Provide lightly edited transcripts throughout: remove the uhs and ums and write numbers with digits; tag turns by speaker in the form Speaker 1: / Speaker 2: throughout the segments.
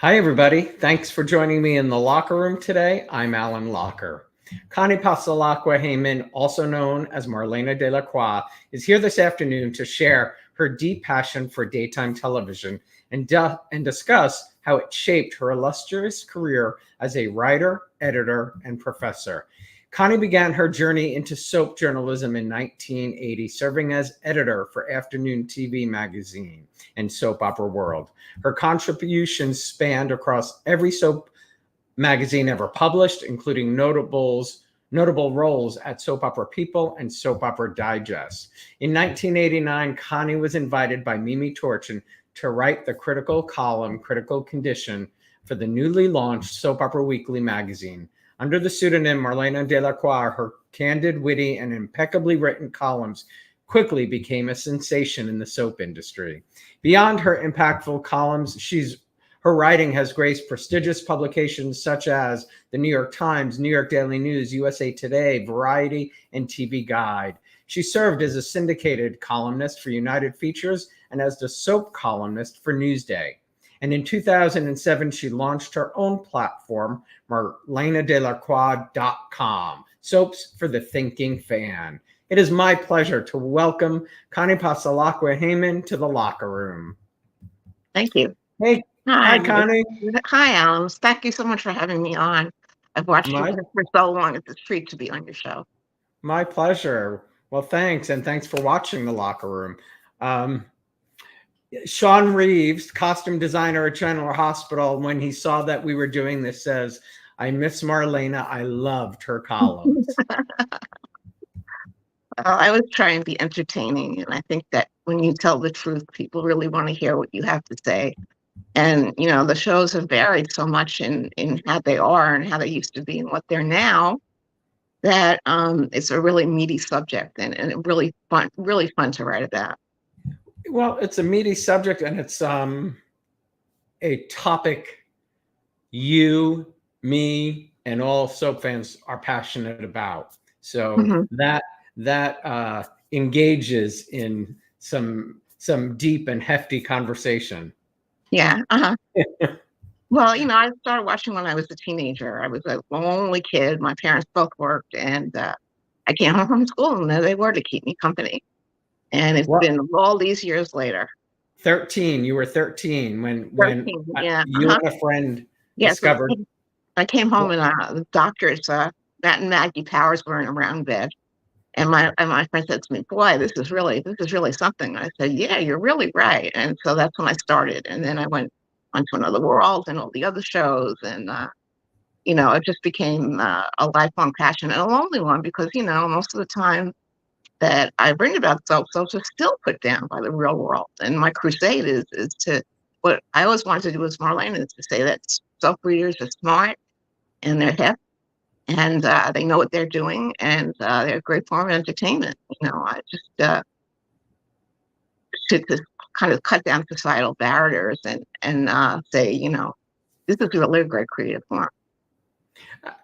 Speaker 1: Hi, everybody. Thanks for joining me in the locker room today. I'm Alan Locher. Connie Passalacqua Hayman, also known as Marlena De Lacroix, is here this afternoon to share her deep passion for daytime television and discuss how it shaped her illustrious career as a writer, editor, and professor. Connie began her journey into soap journalism in 1980, serving as editor for Afternoon TV magazine and Soap Opera World. Her contributions spanned across every soap magazine ever published, including notable roles at Soap Opera People and Soap Opera Digest. In 1989, Connie was invited by Mimi Torchin to write the critical column, Critical Condition, for the newly launched Soap Opera Weekly magazine. Under the pseudonym Marlena De Lacroix, her candid, witty, and impeccably written columns quickly became a sensation in the soap industry. Beyond her impactful columns, her writing has graced prestigious publications such as the New York Times, New York Daily News, USA Today, Variety, and TV Guide. She served as a syndicated columnist for United Features and as the soap columnist for Newsday. And in 2007, she launched her own platform, MarlenaDeLacroix.com, soaps for the thinking fan. It is my pleasure to welcome Connie Passalacqua Hayman to the locker room.
Speaker 2: Thank you.
Speaker 1: Hey, hi, Connie.
Speaker 2: Hi, Alan. Thank you so much for having me on. I've watched you for so long. It's a treat to be on your show.
Speaker 1: My pleasure. Well, thanks. And thanks for watching the locker room. Sean Reeves, costume designer at General Hospital, when he saw that we were doing this, says, "I miss Marlena. I loved her columns."
Speaker 2: I was trying to be entertaining, and I think that when you tell the truth, people really want to hear what you have to say. And, you know, the shows have varied so much in how they are and how they used to be and what they're now, that it's a really meaty subject and really fun to write about.
Speaker 1: Well, it's a meaty subject, and it's a topic you, me, and all soap fans are passionate about. So that engages in some deep and hefty conversation.
Speaker 2: Yeah. Well, you know, I started watching when I was a teenager. I was a lonely kid. My parents both worked, and I came home from school, and there they were to keep me company. And it's been all these years later.
Speaker 1: 13. You were 13 when
Speaker 2: yeah.
Speaker 1: You and a friend discovered.
Speaker 2: I came home, and the doctors, Matt and Maggie Powers, were in a round bed. And my friend said to me, "Boy, this is really something." I said, "Yeah, you're really right." And so that's when I started. And then I went on to Another World and all the other shows. And, you know, it just became a lifelong passion and a lonely one because, you know, most of the time that I bring about soaps are still put down by the real world. And my crusade is to, what I always wanted to do as Marlena, is to say that soap readers are smart and they're hip. And they know what they're doing, and they're a great form of entertainment. You know, I just to kind of cut down societal barriers and say, you know, this is really a great creative form.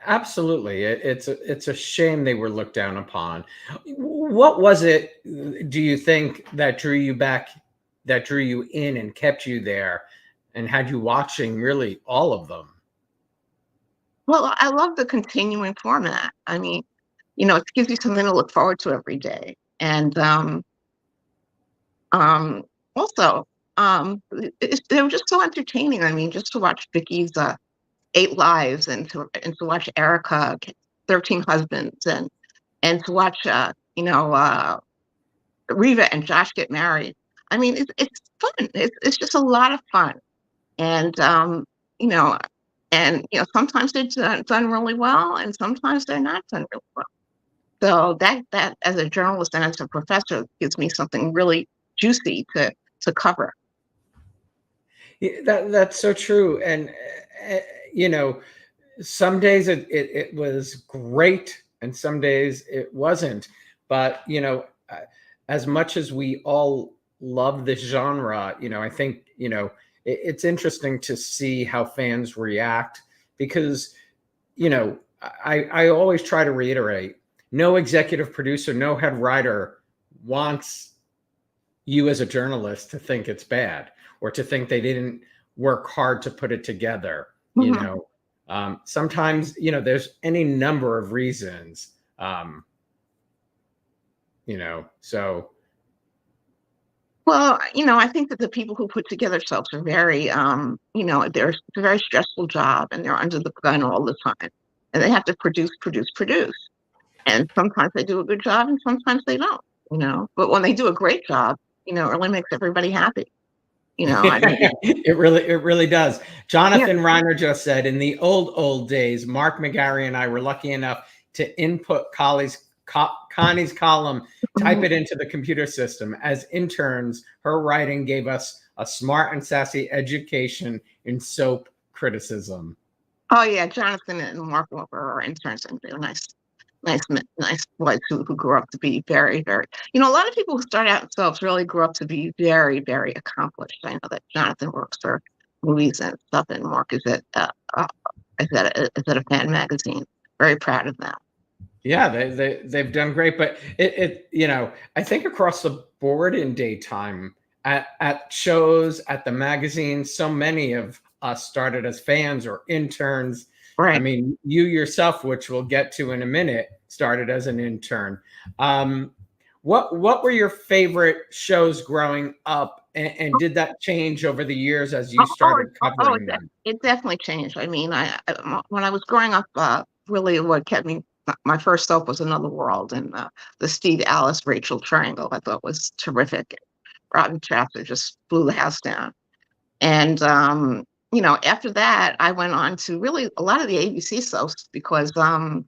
Speaker 1: Absolutely, it's a shame they were looked down upon. What was it, do you think, that drew you in and kept you there, and had you watching really all of them?
Speaker 2: Well, I love the continuing format. I mean, you know, it gives you something to look forward to every day. And also, they were just so entertaining. I mean, just to watch Vicky's 8 Lives and to watch Erica, 13 Husbands, and to watch, you know, Reva and Josh get married. I mean, it's fun. It's just a lot of fun. And, you know, sometimes they're done really well, and sometimes they're not done really well. So that as a journalist and as a professor gives me something really juicy to cover.
Speaker 1: Yeah, that's so true. And you know, some days it was great, and some days it wasn't. But you know, as much as we all love this genre, you know, I think, you know, it's interesting to see how fans react, because, you know, I always try to reiterate, no executive producer, no head writer wants you as a journalist to think it's bad, or to think they didn't work hard to put it together.
Speaker 2: Mhm.
Speaker 1: Sometimes, there's any number of reasons, so.
Speaker 2: Well, I think that the people who put together soaps are very, it's a very stressful job, and they're under the gun all the time, and they have to produce, produce, produce. And sometimes they do a good job, and sometimes they don't. But when they do a great job, it really makes everybody happy. I don't.
Speaker 1: It really does.
Speaker 2: Yeah.
Speaker 1: Jonathan Reiner just said, in the old days, Mark McGarry and I were lucky enough to input Connie's column, type
Speaker 2: Mhm.
Speaker 1: it into the computer system. As interns, her writing gave us a smart and sassy education in soap criticism.
Speaker 2: Oh yeah, Jonathan and Mark Walker are interns, and they're nice, nice, nice boys who grew up to be very, very. A lot of people who start out themselves really grew up to be very, very accomplished. I know that Jonathan works for movies and stuff, and Mark is at a fan magazine. Very proud of them.
Speaker 1: Yeah, they've done great, but I think across the board in daytime, at shows, at the magazines, so many of us started as fans or interns. I
Speaker 2: Right.
Speaker 1: mean, you yourself, which we'll get to in a minute, started as an intern. What were your favorite shows growing up, and did that change over the years as you started covering them?
Speaker 2: It definitely changed. I mean, when I was growing up, really what kept me, my first soap was Another World, and the Steve, Alice, Rachel triangle I thought was terrific. Robin Chapter just blew the house down. And, after that, I went on to really a lot of the ABC soaps because, I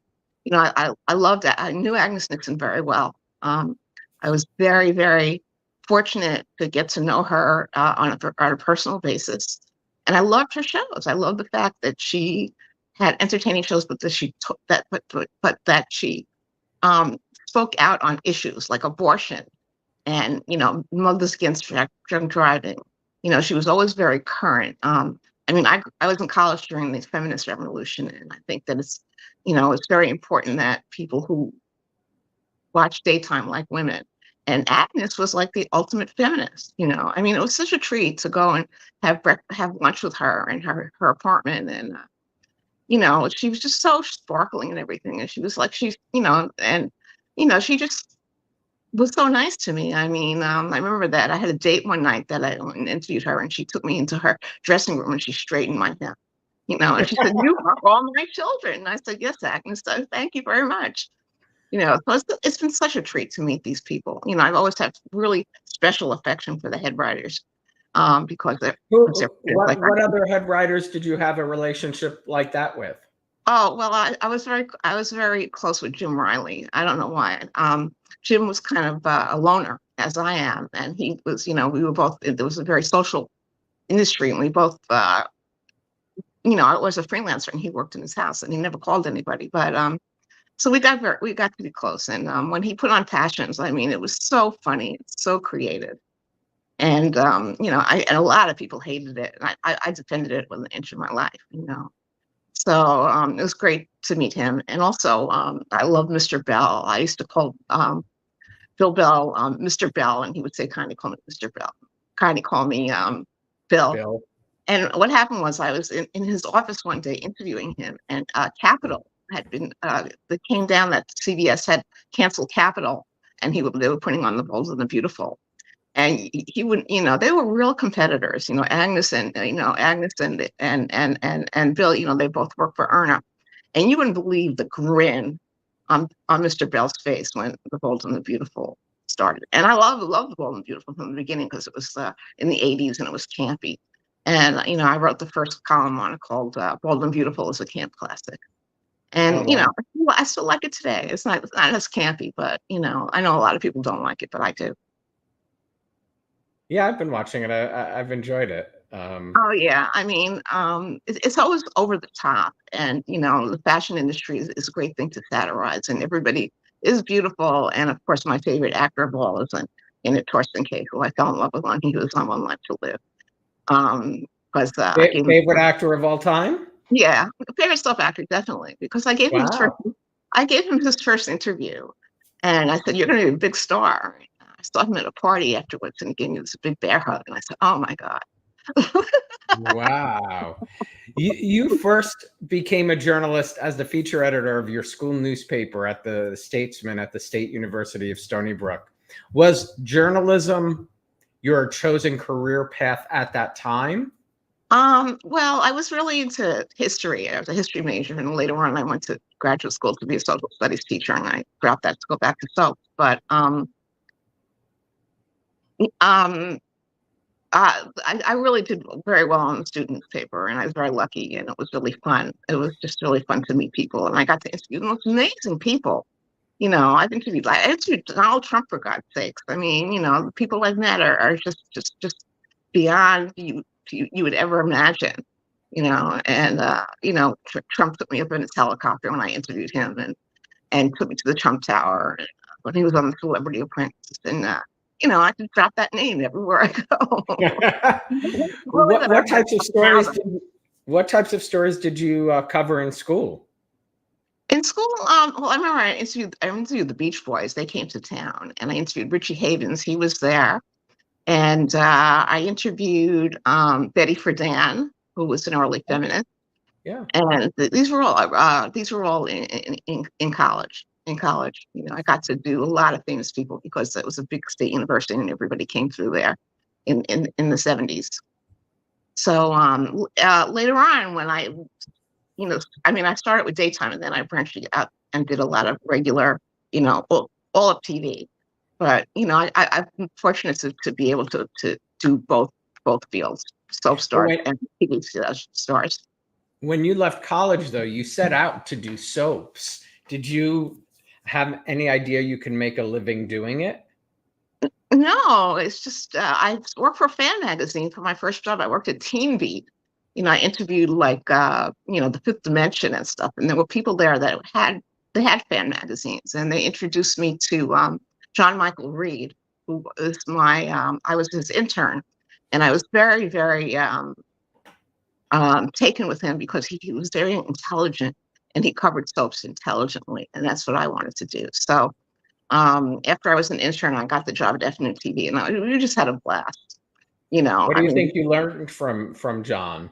Speaker 2: loved that. I knew Agnes Nixon very well. I was very, very fortunate to get to know her on a personal basis. And I loved her shows. I loved the fact that she had entertaining shows, but that she took that, but that she spoke out on issues like abortion and mothers against drunk driving. She was always very current. I mean, I was in college during the feminist revolution, and I think that it's very important that people who watch daytime like women. And Agnes was like the ultimate feminist. I mean, it was such a treat to go and have lunch with her in her apartment, and she was just so sparkling and everything, and she was like and she just was so nice to me. I mean, I remember that I had a date one night that I went and interviewed her, and she took me into her dressing room and she straightened my hair, and she said, "You are all my children." And I said, "Yes, Agnes, thank you very much." So it's been such a treat to meet these people. I've always had really special affection for the head writers, because they're like,
Speaker 1: What other head writers did you have a relationship like that with?
Speaker 2: oh, well, I was very close with Jim Riley. I don't know why. Jim was kind of a loner, as I am, and he was. We were both. There was a very social industry, and we both. I was a freelancer, and he worked in his house, and he never called anybody. But so we got to be close. And when he put on Passions, I mean, it was so funny, it's so creative, and and a lot of people hated it, and I defended it with an inch of my life. So it was great to meet him. And also, I love Mr. Bell. I used to call Bill Bell Mr. Bell, and he would say, "Kindly call me Mr. Bell. Kindly call me Bill."
Speaker 1: Bill.
Speaker 2: And what happened was I was in his office one day interviewing him, and Capital had been, it came down that CBS had canceled Capital, and they were putting on The Bold and the Beautiful. And he would, they were real competitors. Agnes and Bill. They both worked for Erna, and you wouldn't believe the grin on Mr. Bell's face when The Bold and the Beautiful started. And I love The Bold and the Beautiful from the beginning because it was in the '80s and it was campy. And I wrote the first column on it called "Bold and Beautiful" is a camp classic.
Speaker 1: Oh,
Speaker 2: And
Speaker 1: wow.
Speaker 2: I still like it today. It's not as campy, but I know a lot of people don't like it, but I do.
Speaker 1: Yeah, I've been watching it. I've enjoyed it.
Speaker 2: Oh yeah, I mean, it's always over the top, and the fashion industry is a great thing to satirize, and everybody is beautiful. And of course, my favorite actor of all is in Torsten Case, who I fell in love with when he was on One Life to Live. Because I gave him,
Speaker 1: Favorite actor of all time?
Speaker 2: yeah, favorite stuff actor definitely, because
Speaker 1: Wow.
Speaker 2: I gave him his first interview, and I said, "You're going to be a big star." I saw him at a party afterwards, and he gave me this big bear hug, and I said, "Oh my God."
Speaker 1: Wow. You first became a journalist as the feature editor of your school newspaper at the Statesman at the State University of Stony Brook. Was journalism your chosen career path at that time?
Speaker 2: Well, I was really into history. I was a history major, and later on, I went to graduate school to be a social studies teacher, and I dropped that to go back to soap. But um, I really did very well on the student paper, and I was very lucky, and it was really fun. It was just really fun to meet people, and I got to interview the most amazing people. I interviewed Donald Trump, for God's sakes. I mean, the people I've met are just beyond you would ever imagine. And Trump took me up in his helicopter when I interviewed him, and took me to the Trump Tower when he was on the Celebrity Apprentice, and I just drop that name everywhere I go.
Speaker 1: What types of stories? What types of stories did you cover in school?
Speaker 2: In school, well, I remember I interviewed the Beach Boys. They came to town, and I interviewed Richie Havens. He was there, and I interviewed Betty Friedan, who was an early feminist.
Speaker 1: Yeah.
Speaker 2: And these were all in college. In college, I got to do a lot of famous people because it was a big state university, and everybody came through there in the 70s. So later on, when I started with daytime, and then I branched out and did a lot of regular, all of TV. But I'm fortunate to be able to do both fields, soap stars and TV stars.
Speaker 1: When you left college, though, you set out to do soaps. Did you have any idea you can make a living doing it?
Speaker 2: No, it's just I worked for a fan magazine for my first job. I worked at Teen Beat. I interviewed the Fifth Dimension and stuff, and there were people there that had fan magazines, and they introduced me to John Michael Reed, who was I was his intern, and I was very, very taken with him because he was very intelligent, and he covered soaps intelligently, and that's what I wanted to do. So after I was an intern, I got the job at Afternoon TV, and we just had a blast.
Speaker 1: What do you think you learned from John?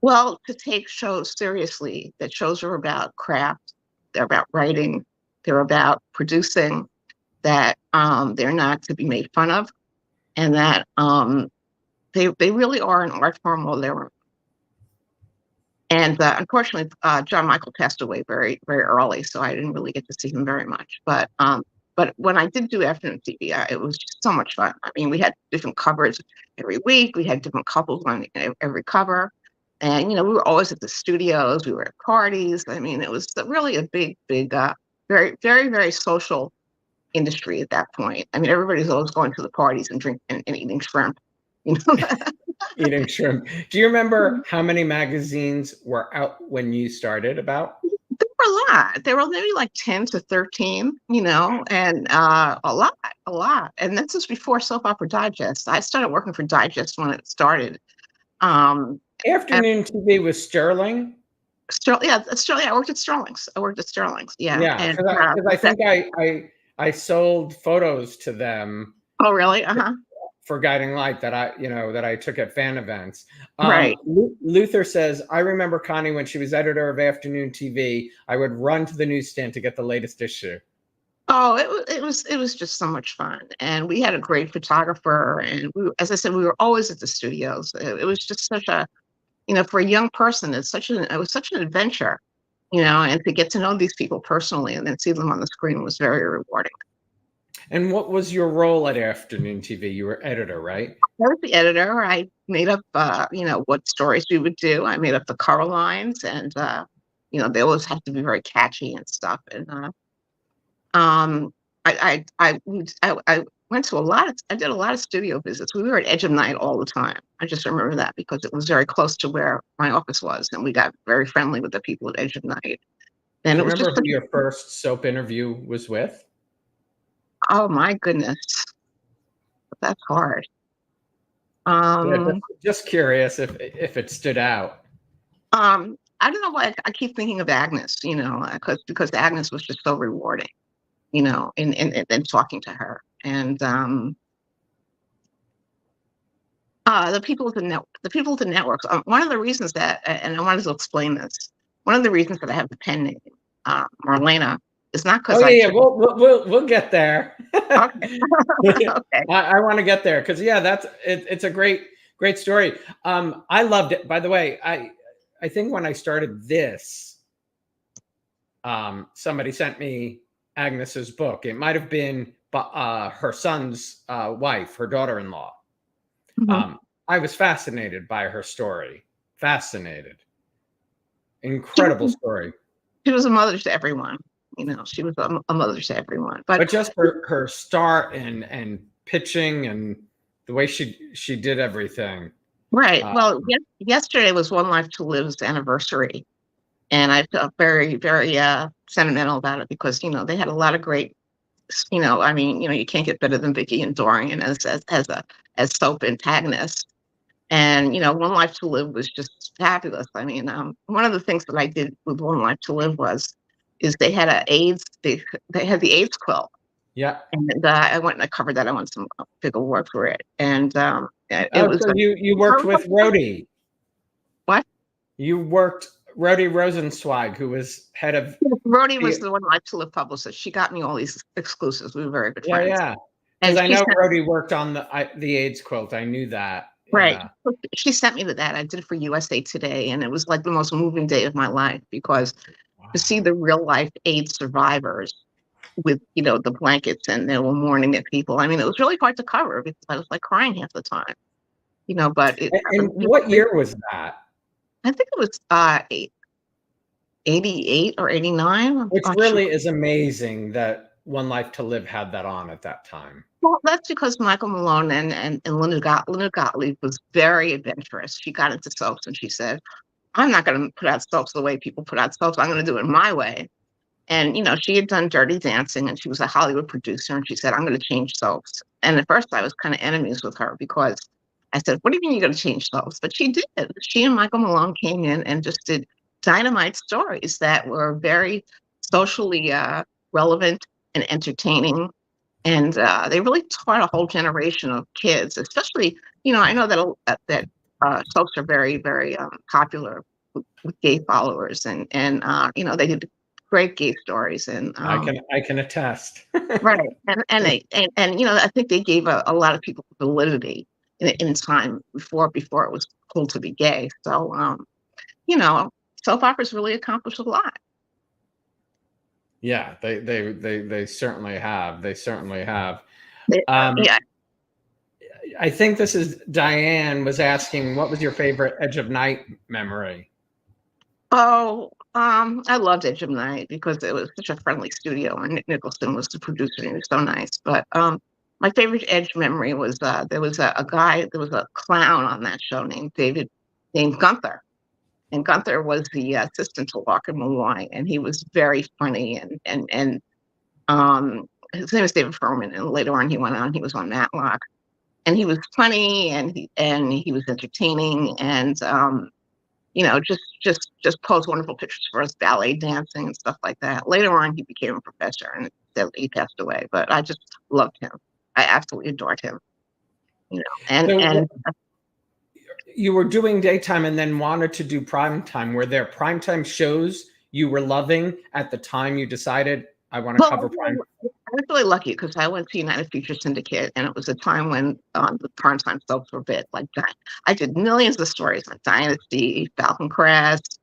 Speaker 2: Well, to take shows seriously, that shows are about craft, they're about writing, they're about producing, that they're not to be made fun of, and that they really are an art form while they're. And unfortunately, John Michael passed away very, very early, so I didn't really get to see him very much. But when I did do afternoon TV, it was just so much fun. I mean, we had different covers every week. We had different couples on every cover. And, we were always at the studios. We were at parties. I mean, it was really a big, big, very, very, very social industry at that point. I mean, everybody's always going to the parties and drinking and eating shrimp.
Speaker 1: Eating shrimp. Do you remember how many magazines were out when you started? About?
Speaker 2: There were a lot. There were maybe like 10 to 13, and a lot. And this was before Soap Opera Digest. I started working for Digest when it started.
Speaker 1: Afternoon TV was Sterling.
Speaker 2: Sterling. I worked at Sterling's. Yeah.
Speaker 1: Yeah, because I think I sold photos to them.
Speaker 2: Oh, really?
Speaker 1: For Guiding Light that I took at fan events.
Speaker 2: Right.
Speaker 1: Luther says, I remember Connie when she was editor of Afternoon TV. I would run to the newsstand to get the latest issue.
Speaker 2: Oh, it was just so much fun, and we had a great photographer, and as I said, we were always at the studios. It was just such a, for a young person, it was such an adventure, and to get to know these people personally and then see them on the screen was very rewarding.
Speaker 1: And what was your role at Afternoon TV? You were editor, right?
Speaker 2: I was the editor. I made up, what stories we would do. I made up the cover lines, and they always have to be very catchy and stuff. And I went to I did a lot of studio visits. We were at Edge of Night all the time. I just remember that because it was very close to where my office was, and we got very friendly with the people at Edge of Night. And
Speaker 1: do you remember who your first soap interview was with?
Speaker 2: Oh my goodness, that's hard.
Speaker 1: Just curious if it stood out.
Speaker 2: I don't know why I keep thinking of Agnes. Because Agnes was just so rewarding. In talking to her, and The people with the networks. One of the reasons that, and I wanted to explain this. One of the reasons that I have the pen name, Marlena, is not because
Speaker 1: Oh yeah, yeah. We'll get there.
Speaker 2: Okay. Okay.
Speaker 1: I want to get there because yeah, that's it. It's a great story. I loved it. By the way, I think when I started this, somebody sent me Agnes's book. It might have been her son's wife, her daughter-in-law.
Speaker 2: Mhm.
Speaker 1: I was fascinated by her story. Fascinated.
Speaker 2: She
Speaker 1: Incredible
Speaker 2: was,
Speaker 1: story.
Speaker 2: she was a mother to everyone. She was a mother to everyone. But
Speaker 1: just her start and pitching and the way she did everything.
Speaker 2: right. Well, yesterday was One Life to Live's anniversary, and I felt very, very sentimental about it because they had a lot of great. I mean, you can't get better than Vicky and Dorian as soap antagonists. And One Life to Live was just fabulous. I mean, one of the things that I did with One Life to Live is they had they had the AIDS quilt,
Speaker 1: Yeah.
Speaker 2: and I went and I covered that. I won some big award for it, and it was
Speaker 1: So you worked with Rhodey.
Speaker 2: What?
Speaker 1: You worked Rhodey Rosenzweig, who was head of.
Speaker 2: Rhodey was the One Life to Live publicist. She got me all these exclusives. We were very good friends.
Speaker 1: Yeah, because
Speaker 2: And
Speaker 1: I know Rhodey worked on the AIDS quilt. I knew that.
Speaker 2: Right.
Speaker 1: Yeah.
Speaker 2: She sent me that. I did it for USA Today, and it was like the most moving day of my life because to see the real life AIDS survivors with the blankets and they were mourning at people. I mean, it was really hard to cover because I was like crying half the time. But
Speaker 1: And what year was that?
Speaker 2: I think it was 88 or 89.
Speaker 1: Which really is amazing that One Life to Live had that on at that time.
Speaker 2: Well, that's because Michael Malone and Linda Gottlieb was very adventurous. She got into soaps and she said, I'm not going to put out soaps the way people put out soaps. I'm going to do it my way. And, she had done Dirty Dancing and she was a Hollywood producer. And she said, I'm going to change soaps. And at first I was kind of enemies with her because I said, what do you mean you're going to change soaps? But she did. She and Michael Malone came in and just did dynamite stories that were very socially relevant and entertaining. And they really taught a whole generation of kids, especially, I know that soaps are very, very popular with gay followers, and they did great gay stories, and
Speaker 1: I can attest.
Speaker 2: right, and I think they gave a lot of people validity in time before it was cool to be gay. So soap operas really accomplished a lot.
Speaker 1: Yeah, they certainly have. They certainly have.
Speaker 2: Yeah.
Speaker 1: I think this is Diane was asking, what was your favorite Edge of Night memory?
Speaker 2: Oh, I loved Edge of Night because it was such a friendly studio, and Nick Nicholson was the producer, and he was so nice. But my favorite Edge memory was there was a clown on that show named Gunther, and Gunther was the assistant to Walker Malloy, and he was very funny, and his name was David Furman, and later on he was on Matlock, and he was funny, and he was entertaining, and just posed wonderful pictures for us, ballet dancing and stuff like that. Later on, he became a professor, and he passed away. But I just loved him. I absolutely adored him. And
Speaker 1: you were doing daytime and then wanted to do primetime. Were there primetime shows you were loving at the time you decided I want to cover prime?
Speaker 2: I was really lucky because I went to United Feature Syndicate, and it was a time when the primetime soaps were big. Like I did millions of stories like Dynasty, Falcon Crest,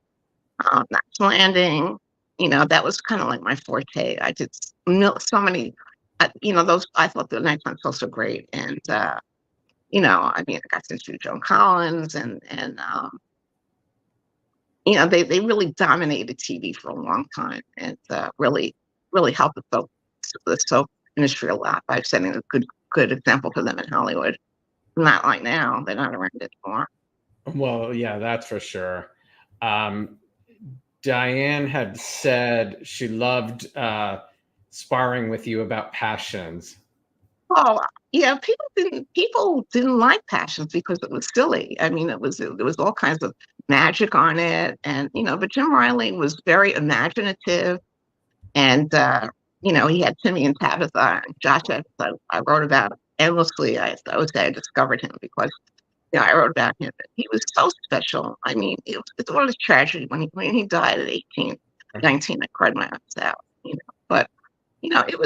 Speaker 2: Knots Landing. That was kind of like my forte. I did so many. Those I thought the nighttime soaps were great, and I mean, I got to introduce Joan Collins, and they really dominated TV for a long time, and really helped the soap industry a lot by setting a good example for them in Hollywood. Not like now; they're not around anymore.
Speaker 1: Well, yeah, that's for sure. Diane had said she loved sparring with you about Passions.
Speaker 2: Oh, yeah, people didn't like Passions because it was silly. I mean, there was all kinds of magic on it, and but Jim Riley was very imaginative, and he had Timmy and Tabitha and Josh. I wrote about endlessly. I would say I discovered him because I wrote about him. He was so special. I mean, it's what a tragedy when he died at 18, 19. I cried my eyes out, But it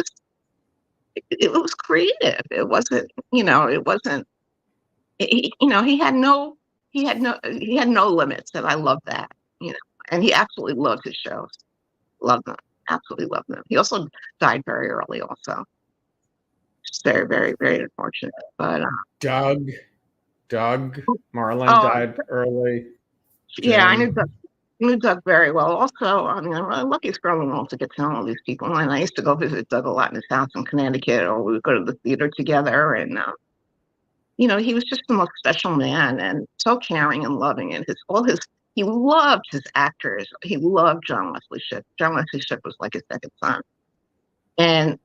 Speaker 2: was creative. It wasn't, it wasn't. He had no limits, and I love that. And he absolutely loved his shows. Loved them. Absolutely loved them. He also died very early. Also, just very, very, very unfortunate. But
Speaker 1: Doug Marlon
Speaker 2: oh,
Speaker 1: died early.
Speaker 2: yeah, I
Speaker 1: Jim.
Speaker 2: knew Doug very well. Also, I mean, I'm really lucky as growing up to get to know all these people. And I used to go visit Doug a lot in his house in Connecticut, or we would go to the theater together. And he was just the most special man, and so caring and loving. And he loved his actors. He loved John Wesley Shipp. John Wesley Shipp was like his second son. And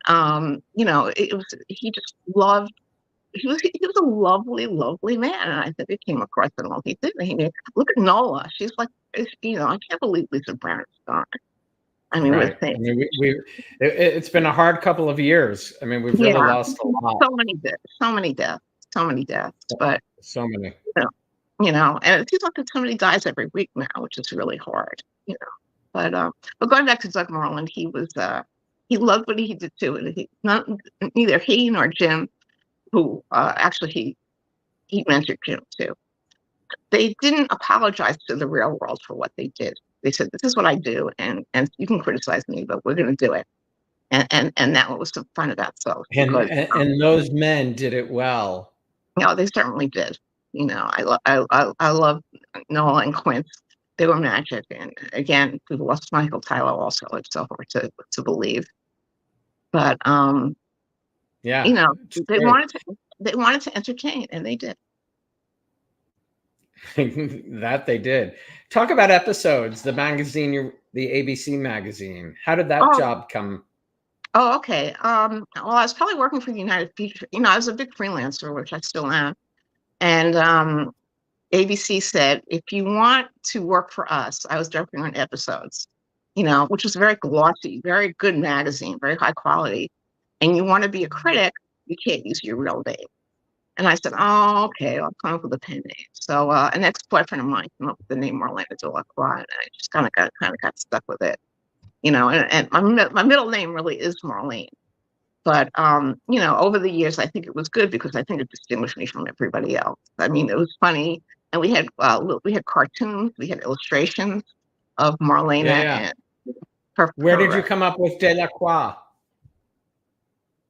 Speaker 2: he just loved. He was a lovely, lovely man, and I think it came across in all he did. Look at Nola. She's like, I can't believe Lisa Brown is gone. I mean,
Speaker 1: Right. I mean, it's been a hard couple of years. I mean, we've really lost a lot.
Speaker 2: So many deaths. But
Speaker 1: so many.
Speaker 2: And it seems like somebody dies every week now, which is really hard. But going back to Doug Marland, he loved what he did too, and neither he nor Jim, who actually he mentored Jim too. They didn't apologize to the real world for what they did. They said, "This is what I do, and you can criticize me, but we're going to do it." And that was the fun about so.
Speaker 1: And those men did it well.
Speaker 2: They certainly did. I love Noah and Quince. They were magic. And again, we lost Michael Tyler also. It's so hard to believe. But
Speaker 1: yeah,
Speaker 2: they wanted to entertain, and they did.
Speaker 1: That they did. Talk about episodes. The magazine, the ABC magazine. How did that job come?
Speaker 2: Oh, okay. Well, I was probably working for the United Feature. I was a big freelancer, which I still am. And ABC said, if you want to work for us, I was directing on episodes, which was very glossy, very good magazine, very high quality. And you want to be a critic, you can't use your real name. And I said, oh, okay, I'll come up with a pen name. So an ex-boyfriend of mine came up with the name Marlena De Lacroix, and I just kind of got stuck with it. And my middle name really is Marlene. But, over the years, I think it was good because I think it distinguished me from everybody else. I mean, it was funny. And we had cartoons, we had illustrations of Marlena.
Speaker 1: Yeah. And where did you come up with De La Croix?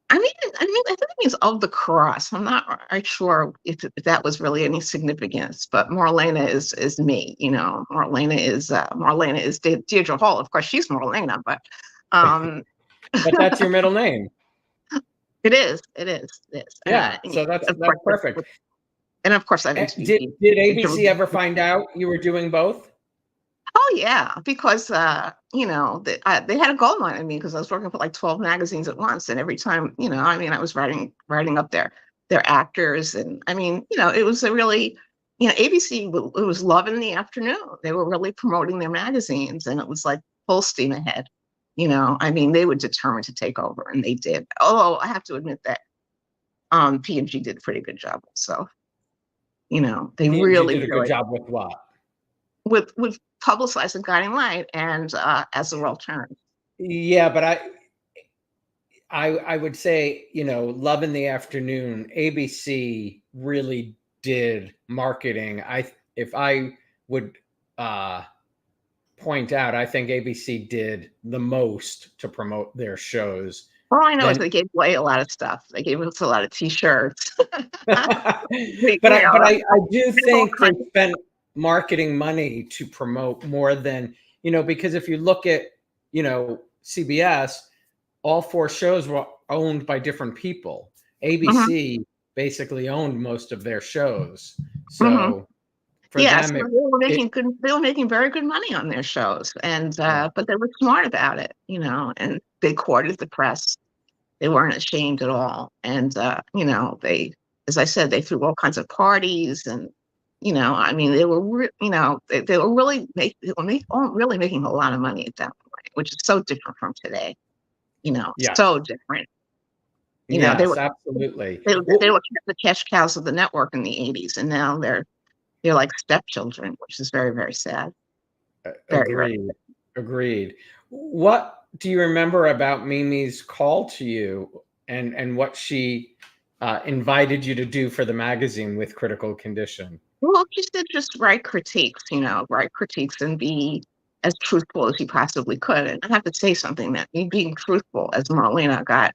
Speaker 2: I think it means of the cross. I'm not sure if that was really any significance, but Marlena is me. Marlena is Deirdre Hall. Of course, she's Marlena, but
Speaker 1: but that's your middle name.
Speaker 2: It is.
Speaker 1: Yeah, so that's perfect.
Speaker 2: And of course,
Speaker 1: did ABC ever find out you were doing both?
Speaker 2: Oh yeah, because they had a gold mine on me because I was working for like 12 magazines at once, and every time, I was writing up their actors, and it was a really, ABC, it was love in the afternoon. They were really promoting their magazines, and it was like full steam ahead. They were determined to take over, and they did. Although I have to admit that P&G did a pretty good job also. They really
Speaker 1: did a good job with what?
Speaker 2: With publicizing Guiding Light and As the World Turns.
Speaker 1: Yeah, but I would say, Love in the Afternoon, ABC really did marketing. If I would point out, I think ABC did the most to promote their shows.
Speaker 2: All I know is they gave away a lot of stuff. They gave us a lot of T-shirts.
Speaker 1: but I do think they spent marketing money to promote more than, because if you look at, CBS, all 4 shows were owned by different people. ABC basically owned most of their shows. So for them,
Speaker 2: they were making very good money on their shows, and but they were smart about it, and they courted the press. They weren't ashamed at all. And, they, as I said, they threw all kinds of parties, and, they were, they were really making a lot of money at that point, which is so different from today, so different.
Speaker 1: Yes, absolutely.
Speaker 2: They were the cash cows of the network in the 80s, and now they're like stepchildren, which is very, very sad.
Speaker 1: Agreed. Agreed. What do you remember about Mimi's call to you and what she invited you to do for the magazine with Critical Condition?
Speaker 2: Well, she said just write critiques, write critiques and be as truthful as you possibly could. And I have to say something, that me being truthful as Marlena got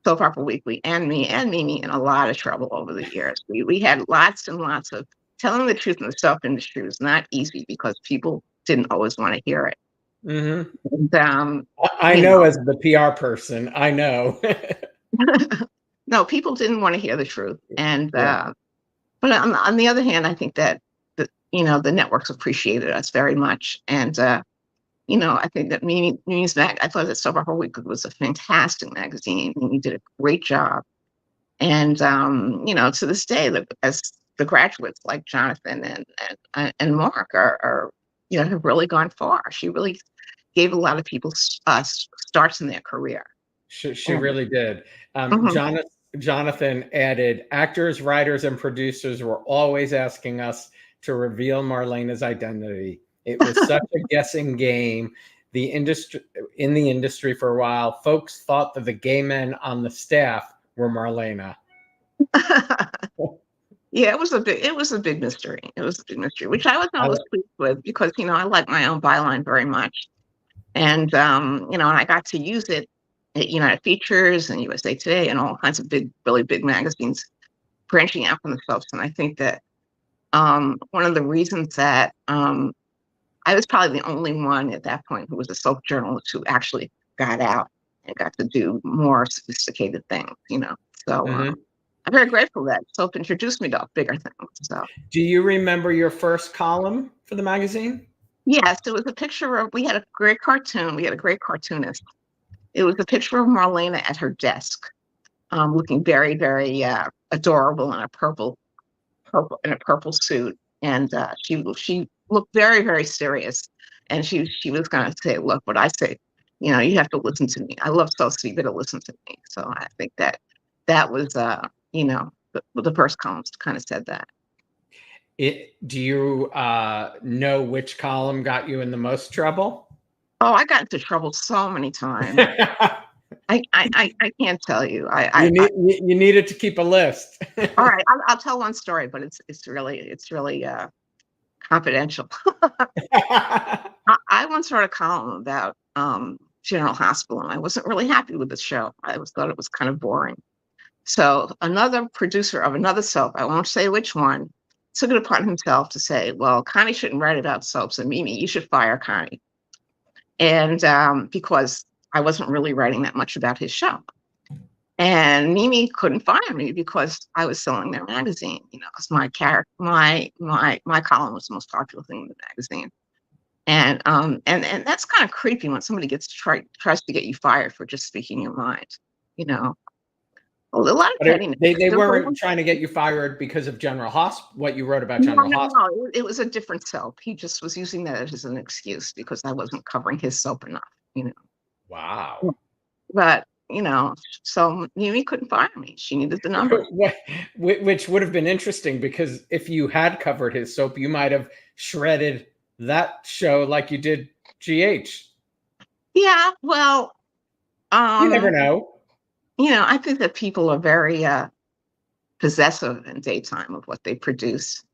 Speaker 2: Soap Opera Weekly and me and Mimi in a lot of trouble over the years. We had lots and lots of telling the truth in the soap industry was not easy because people didn't always want to hear it.
Speaker 1: Mm-hmm.
Speaker 2: And,
Speaker 1: I know as the PR person, I know.
Speaker 2: No, people didn't want to hear the truth. And but on the other hand, I think that the networks appreciated us very much. And I think that Mimi's I thought that Soap Opera Weekly was a fantastic magazine. Mimi did a great job. And to this day, as the graduates like Jonathan and Mark are have really gone far. She really gave a lot of people starts in their career.
Speaker 1: She really did.
Speaker 2: Mhm.
Speaker 1: Jonathan added, actors, writers, and producers were always asking us to reveal Marlena's identity. It was such a guessing game. In the industry for a while, folks thought that the gay men on the staff were Marlena.
Speaker 2: Yeah, it was a big mystery. It was a big mystery, which I wasn't always pleased with because I like my own byline very much, and and I got to use it, at Features and USA Today and all kinds of really big magazines, branching out from the soaps. And I think that one of the reasons that I was probably the only one at that point who was a soap journalist who actually got out and got to do more sophisticated things, So I'm very grateful that soap introduced me to bigger things. So,
Speaker 1: do you remember your first column for the magazine?
Speaker 2: yes, it was a picture of. We had a great cartoon. We had a great cartoonist. It was a picture of Marlena at her desk, looking very, very adorable in a purple suit, and she looked very, very serious. And she was going to say, "Look, what I say, you have to listen to me. I love Sophie, so you better listen to me." So I think that was, the first columns kind of said that.
Speaker 1: Do you know which column got you in the most trouble?
Speaker 2: Oh, I got into trouble so many times. I can't tell you.
Speaker 1: You needed to keep a list.
Speaker 2: All right, I'll tell one story, but it's really confidential. I once wrote a column about General Hospital, and I wasn't really happy with the show. I thought it was kind of boring. So another producer of another soap, I won't say which one, took it upon himself to say, "Well, Connie shouldn't write about soaps, and Mimi, you should fire Connie." And because I wasn't really writing that much about his show. And Mimi couldn't fire me because I was selling their magazine, because my column was the most popular thing in the magazine. And that's kind of creepy when somebody tries to get you fired for just speaking your mind, you know. A lot of pettiness.
Speaker 1: They weren't trying to get you fired because of General Hospital, what you wrote about General Hospital.
Speaker 2: No, it was a different soap. He just was using that as an excuse because I wasn't covering his soap enough.
Speaker 1: Wow.
Speaker 2: But, so Mimi couldn't fire me. She needed the number.
Speaker 1: Which would have been interesting because if you had covered his soap, you might have shredded that show like you did GH.
Speaker 2: Yeah, well,
Speaker 1: you never know.
Speaker 2: I think that people are very possessive in daytime of what they produce,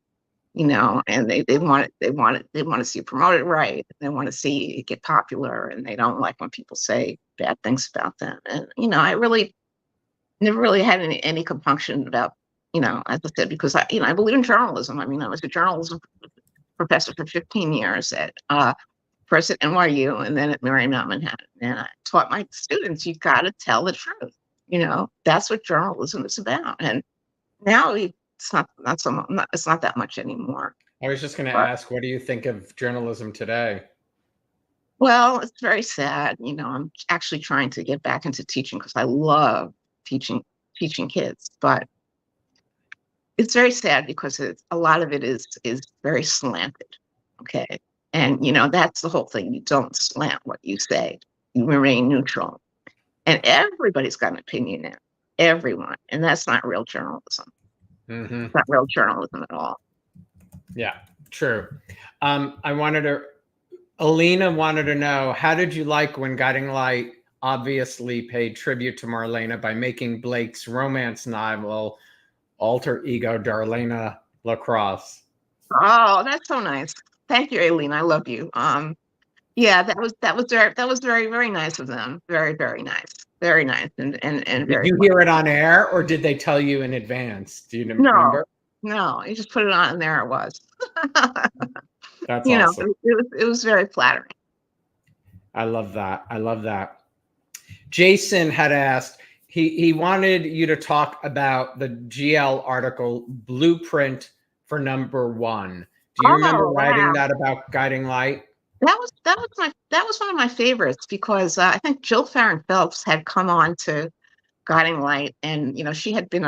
Speaker 2: and they want to see it promoted right. They want to see it get popular, and they don't like when people say bad things about them. And I really never really had any compunction about, as I said, because I believe in journalism. I mean, I was a journalism professor for 15 years at first at NYU and then at Marymount Manhattan, and I taught my students, you got to tell the truth. That's what journalism is about. And now it's not that much anymore.
Speaker 1: I was just going to ask, what do you think of journalism today?
Speaker 2: Well, it's very sad. I'm actually trying to get back into teaching because I love teaching kids, but it's very sad because a lot of it is very slanted. Okay. And, that's the whole thing. You don't slant what you say. You remain neutral. And everybody's got an opinion now. everyone, and that's not real journalism.
Speaker 1: Mm-hmm.
Speaker 2: It's not real journalism at all.
Speaker 1: Yeah, true. Alina wanted to know, how did you like when Guiding Light obviously paid tribute to Marlena by making Blake's romance novel alter ego Marlena De Lacroix?
Speaker 2: Oh, that's so nice. Thank you, Aileen. I love you. Yeah, that was very, very nice of them. Very, very nice. Very nice and
Speaker 1: Did
Speaker 2: very
Speaker 1: you
Speaker 2: funny.
Speaker 1: hear it on air, or did they tell you in advance? Do you
Speaker 2: No,
Speaker 1: remember?
Speaker 2: no, you just put it on and there it was.
Speaker 1: That's
Speaker 2: You know,
Speaker 1: awesome.
Speaker 2: it was very flattering.
Speaker 1: I love that. I love that. Jason had asked, he wanted you to talk about the GL article Blueprint for Number One. Do you remember
Speaker 2: Oh,
Speaker 1: writing
Speaker 2: wow.
Speaker 1: that about Guiding Light?
Speaker 2: That was one of my favorites because I think Jill Farron Phelps had come on to Guiding Light, and she had been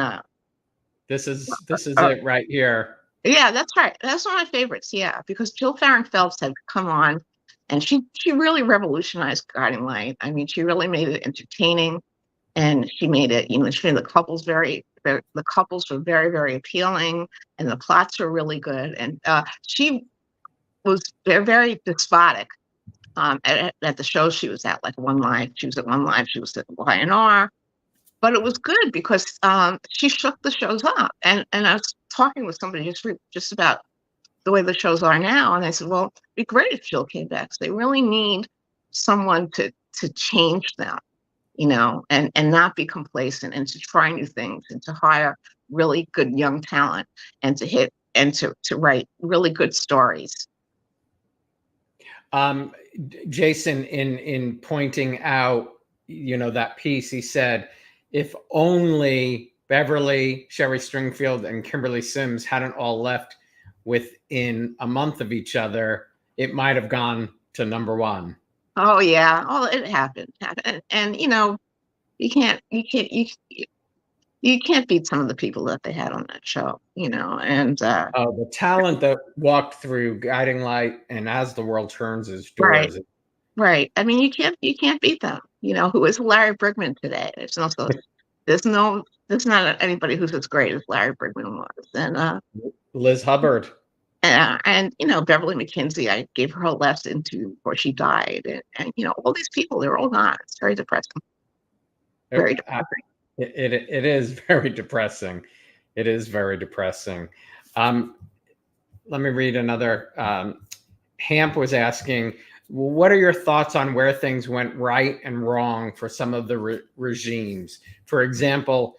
Speaker 1: This is
Speaker 2: a
Speaker 1: it right here.
Speaker 2: yeah, that's right. That's one of my favorites. Yeah, because Jill Farron Phelps had come on, and she really revolutionized Guiding Light. I mean, she really made it entertaining, and she made it. She made the couples the couples were very, very appealing, and the plots were really good. And she was very, very despotic at the show she was at, like One Live. She was at One Live. She was at YNR. But it was good because she shook the shows up. And I was talking with somebody just about the way the shows are now, and I said, well, it'd be great if Jill came back. So they really need someone to change them, and not be complacent, and to try new things, and to hire really good young talent, and to write really good stories.
Speaker 1: Jason, in pointing out, that piece, he said, if only Beverly, Sherry Stringfield, and Kimberly Sims hadn't all left within a month of each other, it might have gone to number one.
Speaker 2: Oh yeah, oh it happened, and you can't you can't you can't beat some of the people that they had on that show, and
Speaker 1: The talent that walked through Guiding Light and As the World Turns is
Speaker 2: right.
Speaker 1: doors.
Speaker 2: Right. I mean, you can't beat them. Who is Larry Brigman today? There's not anybody who's as great as Larry Brigman was.
Speaker 1: Liz Hubbard.
Speaker 2: And Beverly McKinsey, I gave her a lesson to before she died. And all these people, they're all gone. It's very depressing. Very depressing.
Speaker 1: It is very depressing. It is very depressing. Let me read another. Hamp was asking, what are your thoughts on where things went right and wrong for some of the regimes? For example,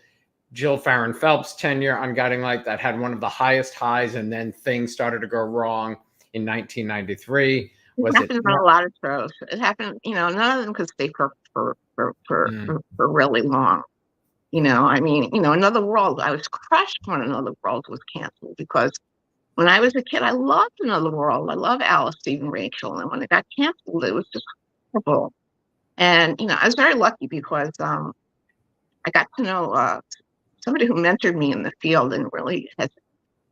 Speaker 1: Jill Farron Phelps' tenure on Guiding Light that had one of the highest highs, and then things started to go wrong in 1993.
Speaker 2: It happened on a lot of shows. It happened, none of them could stay for really long. I mean, Another World, I was crushed when Another World was canceled because when I was a kid, I loved Another World. I love Alice, Steve, and Rachel. And when it got canceled, it was just horrible. And, I was very lucky because I got to know somebody who mentored me in the field and has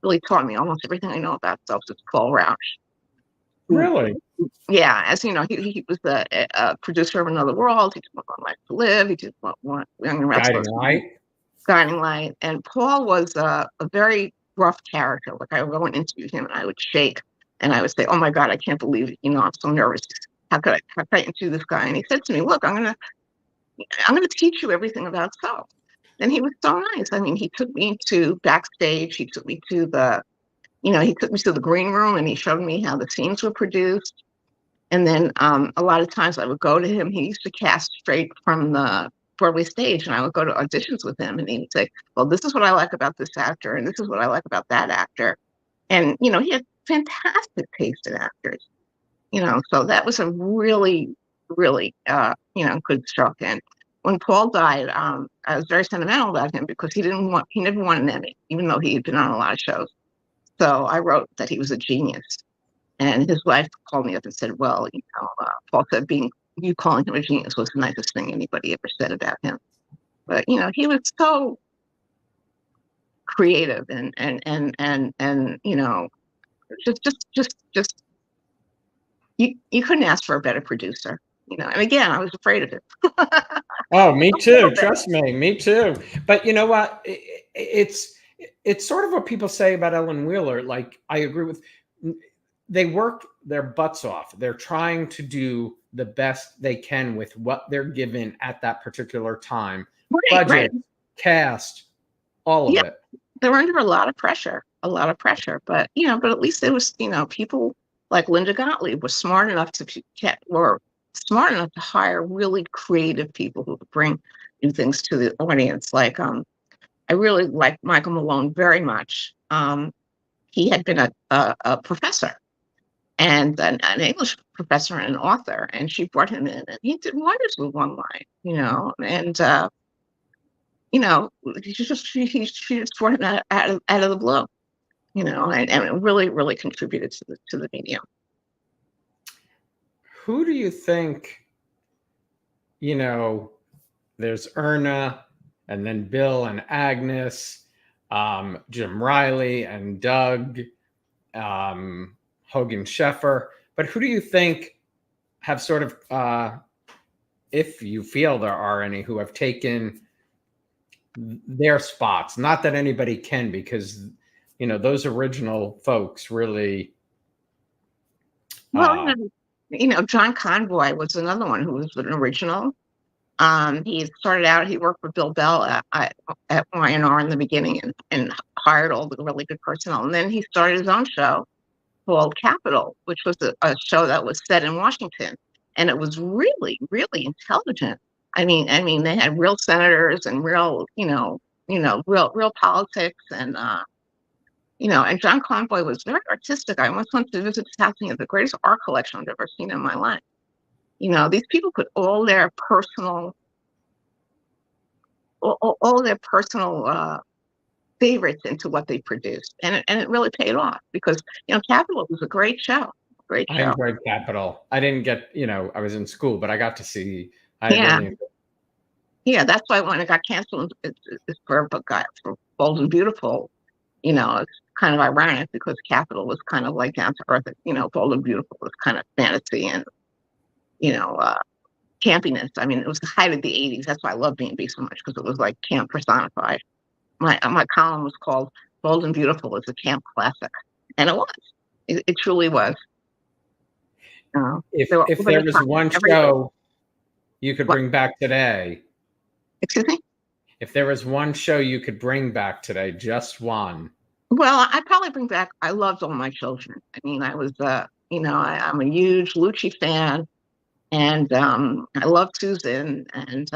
Speaker 2: really taught me almost everything I know about self. It's Paul Rausch.
Speaker 1: Really?
Speaker 2: Yeah, as you know, he was a producer of Another World. He did One Life to Live. He did Young and Restless. Guiding Light. And Paul was a very rough character. Like I would go and interview him, and I would shake, and I would say, "Oh my God, I can't believe it! I'm so nervous. How could I interview this guy?" And he said to me, "Look, I'm gonna teach you everything about self." And he was so nice. I mean, he took me to backstage. He took me to the green room, and he showed me how the scenes were produced. And then a lot of times I would go to him. He used to cast straight from the Broadway stage, and I would go to auditions with him, and he would say, "Well, this is what I like about this actor, and this is what I like about that actor." And he had fantastic taste in actors. So that was a really, really, good stroke. And when Paul died, I was very sentimental about him because he never won an Emmy, even though he had been on a lot of shows. So I wrote that he was a genius. And his wife called me up and said, well, Paul said you calling him a genius was the nicest thing anybody ever said about him. But, he was so creative and just you couldn't ask for a better producer, and again, I was afraid of him.
Speaker 1: Oh, me
Speaker 2: A
Speaker 1: too.
Speaker 2: little bit.
Speaker 1: Trust me, me too. But you know what? It's sort of what people say about Ellen Wheeler. Like I agree with. They work their butts off. They're trying to do the best they can with what they're given at that particular time.
Speaker 2: Right, right.
Speaker 1: Budget, cast, all of
Speaker 2: Yeah,
Speaker 1: it.
Speaker 2: they were under a lot of pressure, a lot of pressure. But but at least there was, people like Linda Gottlieb was smart enough were smart enough to hire really creative people who could bring new things to the audience. Like I really liked Michael Malone very much. He had been a professor and an English professor and an author, and she brought him in, and he did wonders with one line, and she just brought him out of the blue, and it really, really contributed to the medium.
Speaker 1: Who do you think, there's Erna and then Bill and Agnes, Jim Riley and Doug, Hogan Sheffer. But who do you think have sort of, if you feel there are any, who have taken their spots? Not that anybody can, because, those original folks really.
Speaker 2: Well, John Convoy was another one who was an original. He started out, he worked with Bill Bell at Y&R in the beginning and hired all the really good personnel. And then he started his own show called Capital, which was a show that was set in Washington. And it was really, really intelligent. I mean, they had real senators and real, real politics and John Convoy was very artistic. I once went to visit his house, and he had the greatest art collection I've ever seen in my life. These people put all their personal favorites into what they produced, and it really paid off because Capital was a great show, great
Speaker 1: I
Speaker 2: show.
Speaker 1: enjoyed Capital. I didn't get, I was in school, but I got to see. I
Speaker 2: Yeah,
Speaker 1: really.
Speaker 2: that's why when it got canceled, it's for Bold and Beautiful. It's kind of ironic because Capital was kind of like down to earth. Bold and Beautiful was kind of fantasy and campiness. I mean, it was the height of the '80s. That's why I love B&B so much, because it was like camp personified. My column was called "Bold and Beautiful" is a camp classic, and it was. It truly was.
Speaker 1: If there was one show you could bring back today.
Speaker 2: Excuse me?
Speaker 1: If there was one show you could bring back today, just one.
Speaker 2: Well, I'd probably bring back. I loved All My Children. I mean, I was, I'm a huge Lucci fan, and I loved Susan, and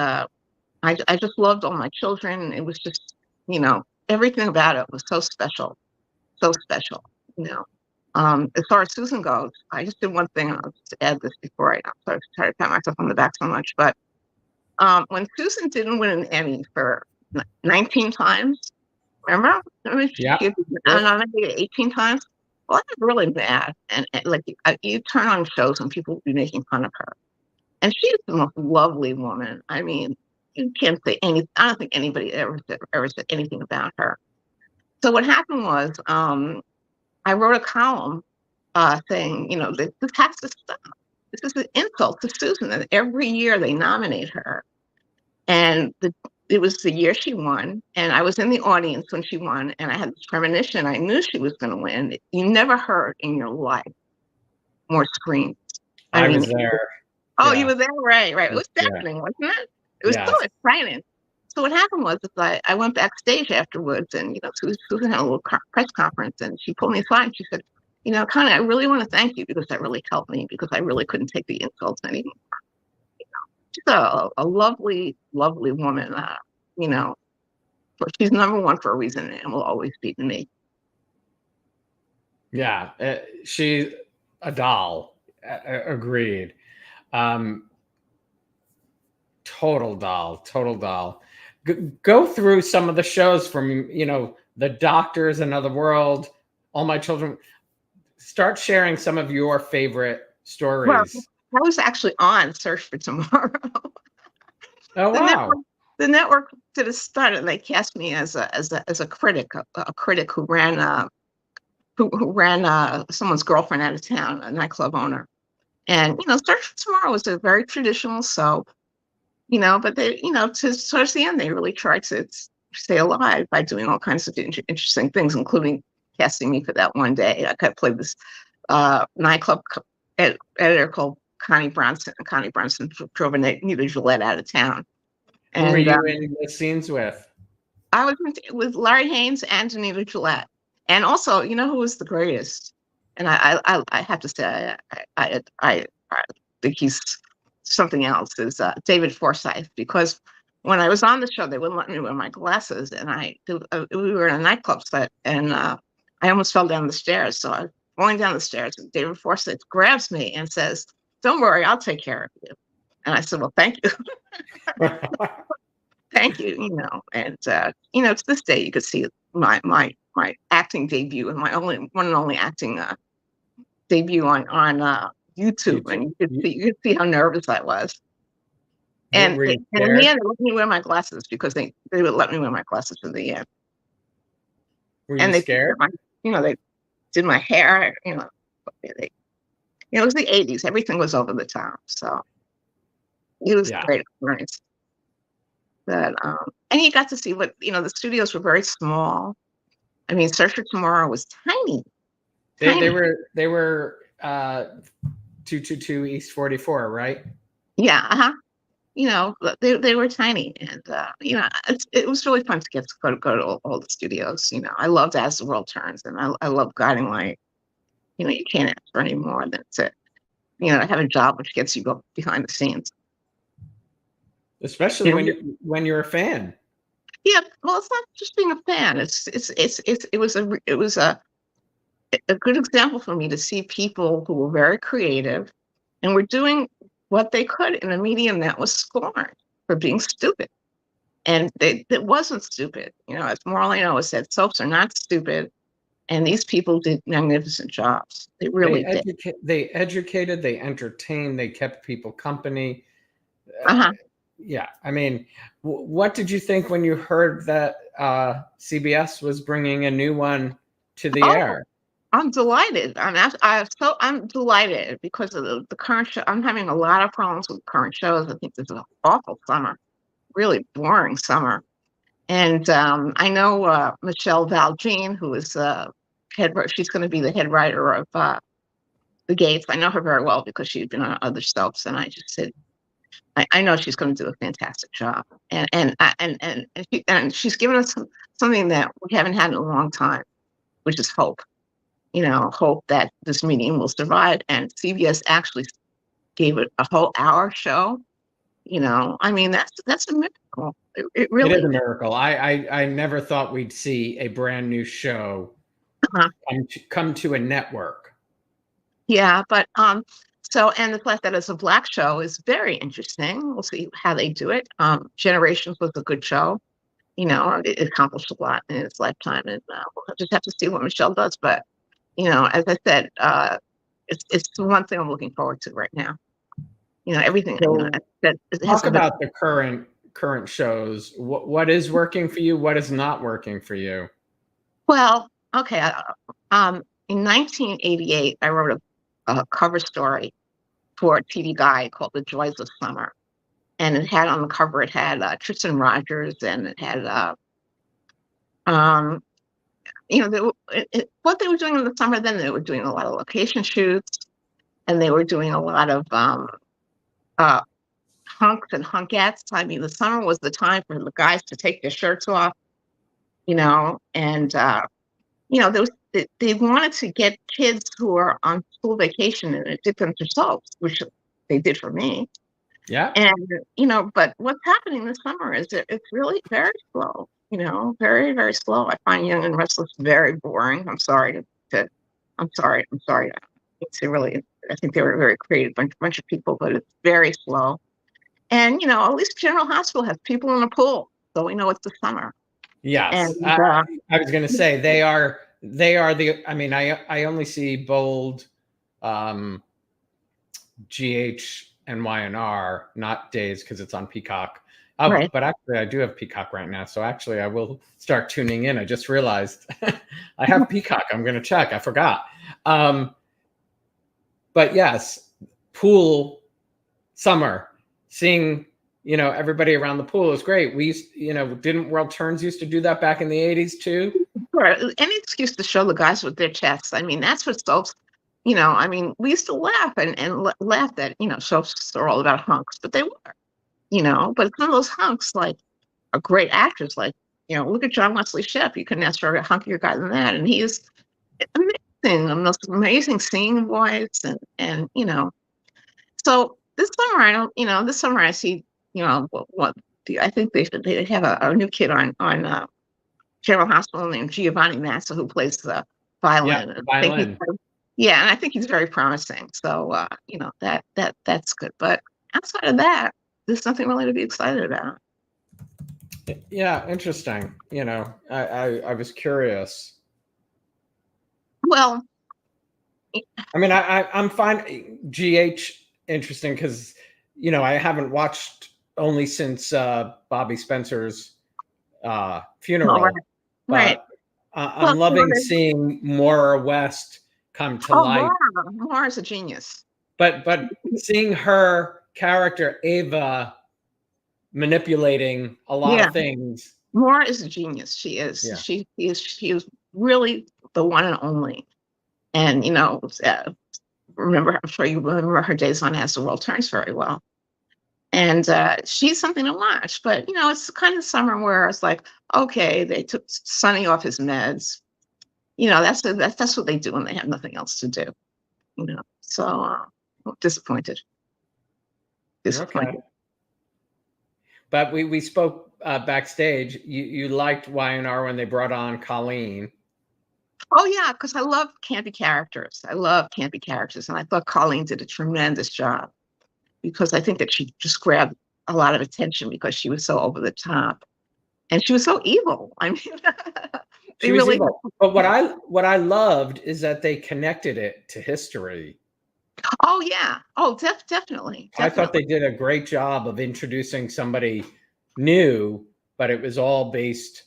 Speaker 2: I just loved All My Children. It was just, everything about it was so special, so special. As far as Susan goes, I just did one thing. I'll just add this before I'm sorry to pat myself on the back so much, but when Susan didn't win an Emmy for 19 times, remember?
Speaker 1: Yeah.
Speaker 2: I don't know, 18 times. Well, I was really mad. And like, you turn on shows and people would be making fun of her. And she is the most lovely woman. I mean, you can't say anything. I don't think anybody ever said anything about her. So what happened was, I wrote a column saying, this has to stop. This is an insult to Susan. And every year they nominate her. And it was the year she won, and I was in the audience when she won, and I had this premonition. I knew she was going to win. You never heard in your life more screams.
Speaker 1: I was there.
Speaker 2: Oh, you were there? Right. It was deafening, wasn't it? It was so exciting. So what happened was I went backstage afterwards, and Susan had a little press conference, and she pulled me aside and she said, Connie, I really want to thank you because that really helped me, because I really couldn't take the insults anymore. She's a lovely, lovely woman. She's number one for a reason and will always be to me.
Speaker 1: Yeah, she's a doll. Agreed. Total doll. Go through some of the shows from, The Doctors, Another World, All My Children. Start sharing some of your favorite stories.
Speaker 2: Well, I was actually on Search for Tomorrow.
Speaker 1: Oh, wow.
Speaker 2: The network did a stunt, and they cast me as a critic, a critic who ran someone's girlfriend out of town, a nightclub owner. And Search for Tomorrow was a very traditional soap, but they, towards the end, they really tried to stay alive by doing all kinds of interesting things, including casting me for that one day. I could play this nightclub editor called Connie Bronson. And Connie Bronson drove a Nita Gillette out of town.
Speaker 1: Who were you in the scenes with?
Speaker 2: I was with Larry Haynes and Nita Gillette. And also, who was the greatest? And I have to say, I think he's something else, is David Forsythe, because when I was on the show, they wouldn't let me wear my glasses, and we were in a nightclub set, and I almost fell down the stairs. So I was going down the stairs, and David Forsythe grabs me and says, "Don't worry, I'll take care of you." And I said, "Well, thank you." Thank you, and to this day you could see my acting debut and my one and only acting debut on YouTube, and you could see how nervous I was. And in the end, they let me wear my glasses, because they would let me wear my glasses in the end.
Speaker 1: Were you scared?
Speaker 2: They did my hair. It was the '80s. Everything was over the top, so it was a great experience. But and you got to see what the studios were very small. I mean, Search for Tomorrow was tiny.
Speaker 1: They were 222 East 44, right?
Speaker 2: Yeah, they were tiny, and it was really fun to get to go to all the studios. I loved As the World Turns, and I love Guiding Light. You can't ask for any more than to have a job which gets you go behind the scenes.
Speaker 1: Especially when you're a fan.
Speaker 2: Yeah, well, it's not just being a fan. It was a good example for me to see people who were very creative and were doing what they could in a medium that was scorned for being stupid. And it wasn't stupid. As Marlena always said, soaps are not stupid. And these people did magnificent jobs. They really did.
Speaker 1: They educated, they entertained, they kept people company. Yeah. I mean, what did you think when you heard that CBS was bringing a new one to the air?
Speaker 2: I'm delighted. I'm delighted because of the current show. I'm having a lot of problems with current shows. I think this is an awful summer, really boring summer. And I know Michelle Valjean, who is she's going to be the head writer of The Gates. I know her very well because she's been on other soaps, and I just said, I know she's going to do a fantastic job, and she's given us something that we haven't had in a long time, which is hope. Hope that this medium will survive. And CBS actually gave it a whole hour show. I mean, that's a miracle. It really
Speaker 1: is a miracle. I never thought we'd see a brand new show come to a network.
Speaker 2: Yeah, but so, and the fact that it's a Black show is very interesting. We'll see how they do it. Generations was a good show. It accomplished a lot in its lifetime, and we'll just have to see what Michelle does. But as I said, it's the one thing I'm looking forward to right now. Everything.
Speaker 1: So talk about the current shows. What is working for you? What is not working for you?
Speaker 2: Well, okay. In 1988, I wrote a cover story for a TV Guide called "The Joys of Summer," and it had on the cover, it had Tristan Rogers, and it had what they were doing in the summer. Then they were doing a lot of location shoots, and they were doing a lot of hunks and hunkettes. I mean, the summer was the time for the guys to take their shirts off, and they wanted to get kids who are on school vacation and addicted to soaps, which they did for me.
Speaker 1: Yeah.
Speaker 2: And but what's happening this summer is it's really very slow. Very, very slow. I find Young and Restless very boring. I'm sorry. I'm sorry. It's really, I think they were a very creative bunch of people, but it's very slow. And at least General Hospital has people in the pool, so we know it's the summer.
Speaker 1: Yes,
Speaker 2: and,
Speaker 1: I was going to say they are the. I mean, I only see Bold, GH, and YNR, not Days, because it's on Peacock.
Speaker 2: Right.
Speaker 1: But actually, I do have Peacock right now, so actually, I will start tuning in. I just realized I have Peacock. I'm going to check. I forgot. But yes, pool, summer, seeing you know, everybody around the pool is great. We used, you know, didn't World Turns used to do that back in the 80s too?
Speaker 2: Sure. Any excuse to show the guys with their chests. I mean, that's what soaps, you know, I mean, we used to laugh and laugh that, you know, soaps are all about hunks, but they were, you know, but some of those hunks, like, are great actors. Like, you know, look at John Wesley Shipp. You couldn't ask for a hunkier guy than that. And he is amazing, the most amazing singing voice. And, you know, so this summer, I don't, you know, this summer I see, you know, I think they have a new kid on General Hospital named Giovanni Massa who plays the
Speaker 1: Yeah,
Speaker 2: violin.
Speaker 1: the
Speaker 2: I think
Speaker 1: violin.
Speaker 2: yeah, and I think he's very promising. So you know, that's good. But outside of that, there's nothing really to be excited about.
Speaker 1: Yeah, interesting. You know, I was curious.
Speaker 2: Well,
Speaker 1: I mean, I'm fine. GH interesting because, you know, I haven't watched only since Bobby Spencer's
Speaker 2: all right,
Speaker 1: funeral,
Speaker 2: right.
Speaker 1: but
Speaker 2: Well,
Speaker 1: I'm
Speaker 2: you know,
Speaker 1: loving seeing Maura West come to
Speaker 2: oh,
Speaker 1: light.
Speaker 2: Mara is a genius.
Speaker 1: But seeing her character Ava manipulating a lot
Speaker 2: Yeah,
Speaker 1: of things.
Speaker 2: Mara is a genius. She is.
Speaker 1: Yeah.
Speaker 2: She is really the one and only. And you know, remember, I'm sure you remember her days on As the World Turns very well. And she's something to watch. But you know, it's the kind of summer where it's like, okay, they took Sonny off his meds. You know, that's what they do when they have nothing else to do. You know, so disappointed.
Speaker 1: Okay.
Speaker 2: Disappointed.
Speaker 1: But we spoke backstage. You liked Y&R when they brought on Colleen.
Speaker 2: Oh yeah, because I love campy characters. I love campy characters, and I thought Colleen did a tremendous job because I think that she just grabbed a lot of attention because she was so over the top and she was so evil. I mean,
Speaker 1: She
Speaker 2: they
Speaker 1: was
Speaker 2: really.
Speaker 1: evil. But what I loved is that they connected it to history.
Speaker 2: Oh yeah. Oh, definitely,
Speaker 1: I thought
Speaker 2: definitely.
Speaker 1: they did a great job of introducing somebody new, but it was all based,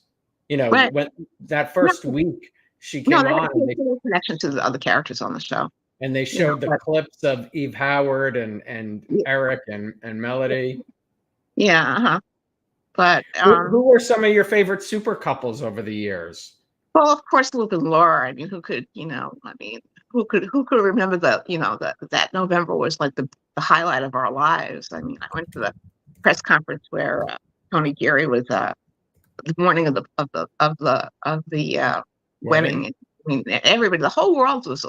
Speaker 1: you know,
Speaker 2: But
Speaker 1: when that
Speaker 2: no,
Speaker 1: first week she
Speaker 2: no,
Speaker 1: came
Speaker 2: they had
Speaker 1: on
Speaker 2: a good connection to the other characters on the show.
Speaker 1: and they
Speaker 2: You know,
Speaker 1: showed the
Speaker 2: but
Speaker 1: clips of Eve Howard and
Speaker 2: yeah,
Speaker 1: Eric and Melody.
Speaker 2: yeah, but
Speaker 1: Who were some of your favorite super couples over the years?
Speaker 2: well, of course, Luke and Laura. I mean, who could, you know, I mean, who could remember that, you know, that November was like the highlight of our lives. I mean, I went to the press conference where Tony Geary was the morning of the
Speaker 1: Wedding?
Speaker 2: wedding. I mean, everybody, the whole world was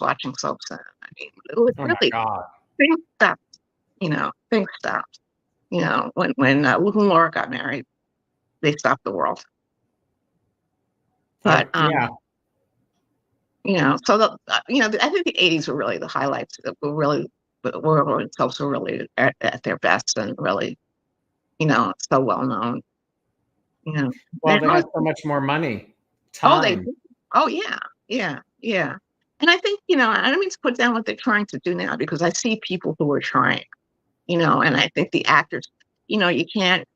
Speaker 2: watching soap center. I mean, it was
Speaker 1: Oh my
Speaker 2: really
Speaker 1: God.
Speaker 2: things stopped. You know, things stopped. You know, when Luke and Laura got married, they stopped the world. But
Speaker 1: Yeah.
Speaker 2: you know, so you know, I think the '80s were really the highlights. That were really were when soaps were really at their best and really, you know, so well known. You know,
Speaker 1: Well,
Speaker 2: and
Speaker 1: they had so much more money,
Speaker 2: oh, they
Speaker 1: time.
Speaker 2: did. Oh, yeah, yeah, yeah. And I think, you know, I don't mean to put down what they're trying to do now because I see people who are trying, you know, and I think the actors, you know, you can't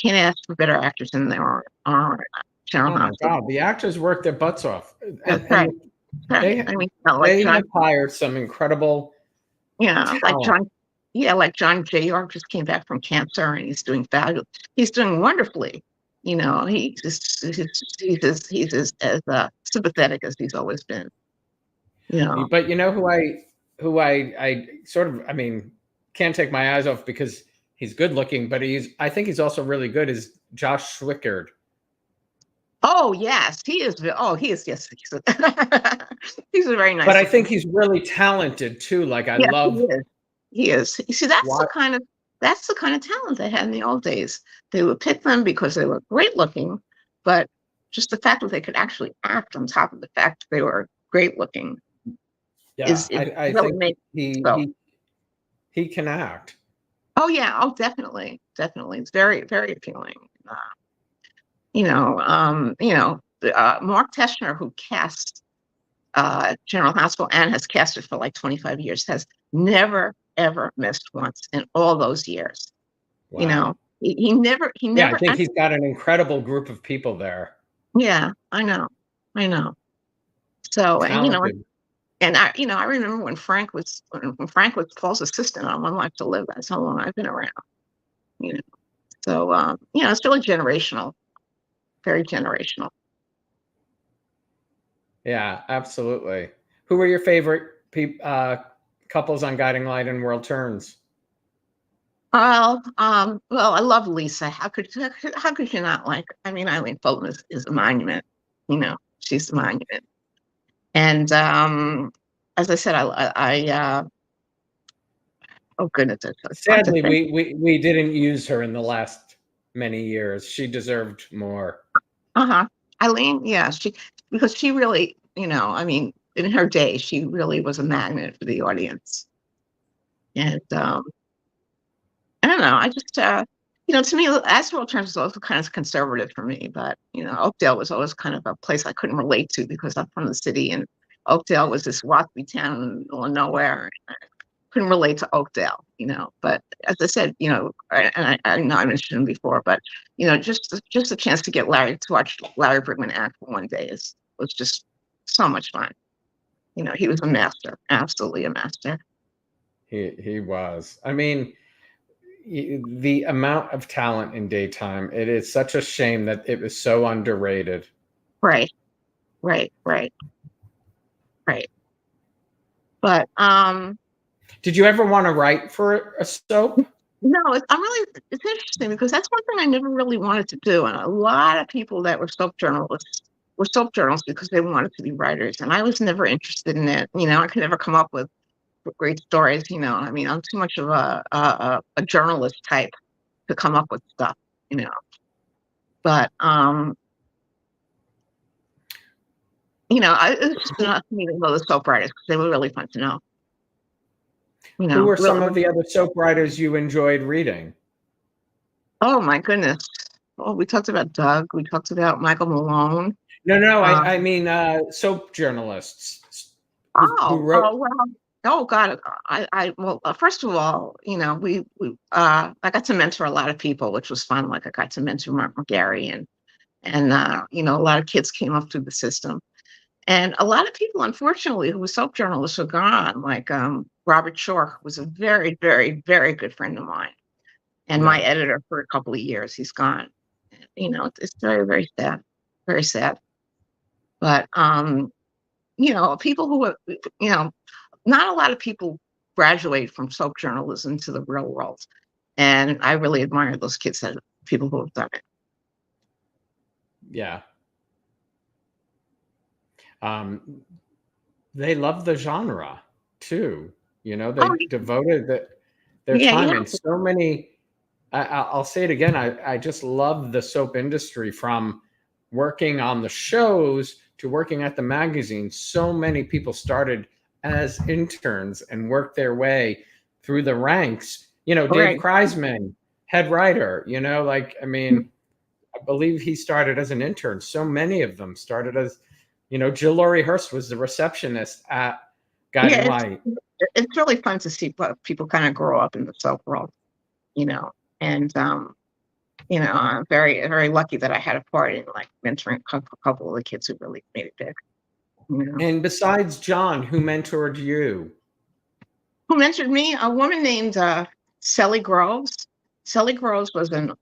Speaker 2: ask for better actors than there are General
Speaker 1: Oh my
Speaker 2: Hospital.
Speaker 1: God. The actors worked their butts off.
Speaker 2: That's
Speaker 1: And
Speaker 2: right. Right.
Speaker 1: they
Speaker 2: I mean, you know, like
Speaker 1: they
Speaker 2: John,
Speaker 1: have hired some incredible
Speaker 2: yeah, like
Speaker 1: talent.
Speaker 2: John, yeah, like John J. York just came back from cancer and he's doing fabulous. He's doing wonderfully. You know, he's as sympathetic as he's always been. You know,
Speaker 1: But you know who I sort of, I mean, can't take my eyes off because he's good looking, but I think he's also really good is Josh Swickard.
Speaker 2: oh yes, he is. Oh, he is. Yes, he's a very
Speaker 1: But
Speaker 2: nice
Speaker 1: I
Speaker 2: looking.
Speaker 1: think he's really talented too. Like I
Speaker 2: Yes, he
Speaker 1: love
Speaker 2: is. He is. You see,
Speaker 1: what
Speaker 2: that's the kind of talent they had in the old days. They would pick them because they were great looking, but just the fact that they could actually act on top of the fact that they were great looking
Speaker 1: yeah,
Speaker 2: is it
Speaker 1: I
Speaker 2: really
Speaker 1: think
Speaker 2: makes
Speaker 1: he
Speaker 2: so.
Speaker 1: he he can act.
Speaker 2: Oh yeah. Oh, definitely, definitely. It's very, very appealing. Uh, Mark Teschner, who cast General Hospital and has cast it for like 25 years, has never ever missed once in all those years. You know,
Speaker 1: Wow.
Speaker 2: he
Speaker 1: Yeah, I
Speaker 2: never.
Speaker 1: think he's got an incredible group of people there.
Speaker 2: Yeah, I know, I know. So, and you know,
Speaker 1: Talented.
Speaker 2: And I remember when Frank was Paul's assistant on One Life to Live. That's how long I've been around. So it's really generational, very generational.
Speaker 1: Yeah, absolutely. Who were your favorite couples on Guiding Light and World Turns?
Speaker 2: Well, I love Lisa. How could you not like? I mean, Eileen Fulton is a monument. She's a monument. And as I said, oh goodness, it's hard to
Speaker 1: Sadly,
Speaker 2: think.
Speaker 1: we didn't use her in the last many years. She deserved more.
Speaker 2: Eileen, yeah, because she really, I mean, in her day, she really was a magnet for the audience. And I don't know. I just, to me, Astroworld Terms was also kind of conservative for me, but Oakdale was always kind of a place I couldn't relate to because I'm from the city, and Oakdale was this waspy town in the middle of nowhere. And I couldn't relate to Oakdale, But as I said, and I know I mentioned him before, but just a chance to watch Larry Bergman act for one day was just so much fun. He was a master, absolutely a master.
Speaker 1: He was. I mean, the amount of talent in daytime, it is such a shame that it was so underrated.
Speaker 2: Right. But
Speaker 1: did you ever want to write for a soap?
Speaker 2: No, it's interesting because that's one thing I never really wanted to do. And a lot of people that were soap journalists were soap journalists because they wanted to be writers. And I was never interested in it. I could never come up with great stories. I mean, I'm too much of a journalist type to come up with stuff, But it's just enough for me to know the soap writers because they were really fun to know.
Speaker 1: Who were some of the other soap writers you enjoyed reading?
Speaker 2: Oh my goodness! Well, we talked about Doug. We talked about Michael Malone.
Speaker 1: No, I mean soap journalists. Who wrote?
Speaker 2: Oh well. Oh God! Well, first of all, I got to mentor a lot of people, which was fun. Like I got to mentor Mark McGarry, and a lot of kids came up through the system. And a lot of people, unfortunately, who were soap journalists are gone. Like Robert Shore was a very, very, very good friend of mine, and my editor for a couple of years. He's gone. It's very, very sad, very sad. But people who not a lot of people graduate from soap journalism to the real world, and I really admire those kids, people who have done it.
Speaker 1: Yeah. They love the genre too. They devoted their time and so many. I'll say it again. I just love the soap industry, from working on the shows to working at the magazine. So many people started as interns and worked their way through the ranks. Dave Kreisman, head writer. I believe he started as an intern. So many of them started as. Jill Laurie Hurst was the receptionist at Guiding Light.
Speaker 2: It's really fun to see people kind of grow up in the soap world, and I'm very, very lucky that I had a part in like mentoring a couple of the kids who really made it big.
Speaker 1: And besides John, who mentored you?
Speaker 2: Who mentored me? A woman named Sally Groves. Sally Groves was an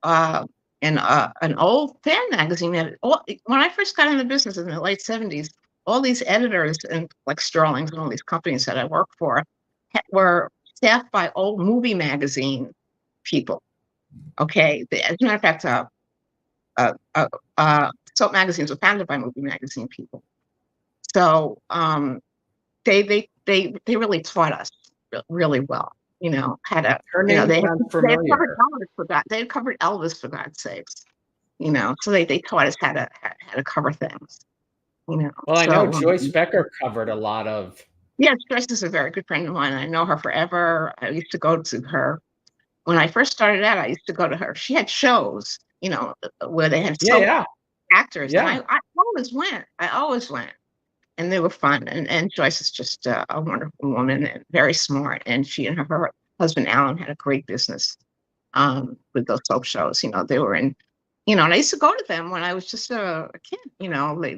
Speaker 2: old fan magazine. When I first got into business in the late 70s, all these editors and like Sterling's and all these companies that I worked for were staffed by old movie magazine people. Okay, as a matter of fact, soap magazines were founded by movie magazine people. So they really taught us really well.
Speaker 1: Her name sounds familiar.
Speaker 2: They had covered Elvis, for God's sakes. So they taught us how to cover things.
Speaker 1: Well, I know Joyce Becker covered a lot of.
Speaker 2: Yes, Joyce is a very good friend of mine. I know her forever. I used to go to her when I first started out. I used to go to her. She had shows, where they had actors, and I always went. And they were fun. And Joyce is just a wonderful woman and very smart. And she and her husband, Alan, had a great business with those soap shows. They were in, and I used to go to them when I was just a kid. They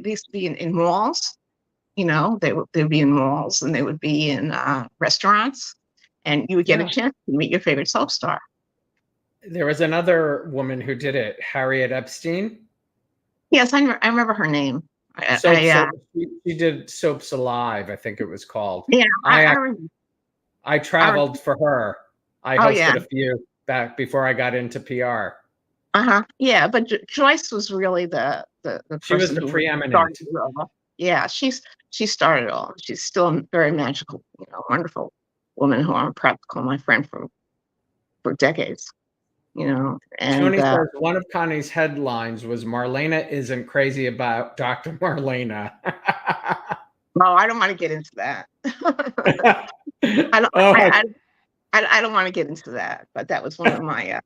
Speaker 2: used to be in malls. they'd be in malls and they would be in restaurants, and you would get a chance to meet your favorite soap star.
Speaker 1: There was another woman who did it, Harriet Epstein.
Speaker 2: Yes, I remember her name.
Speaker 1: She did Soaps Alive, I think it was called.
Speaker 2: Yeah,
Speaker 1: I traveled for her. I hosted a few back before I got into PR.
Speaker 2: Yeah, but Joyce was really the
Speaker 1: she was the preeminent.
Speaker 2: Yeah, she started it all. She's still a very magical, wonderful woman who I'm proud to call my friend for decades. And
Speaker 1: Tony says one of Connie's headlines was "Marlena isn't crazy about Dr. Marlena."
Speaker 2: No, I don't want to get into that. I don't want to get into that, but that was one of my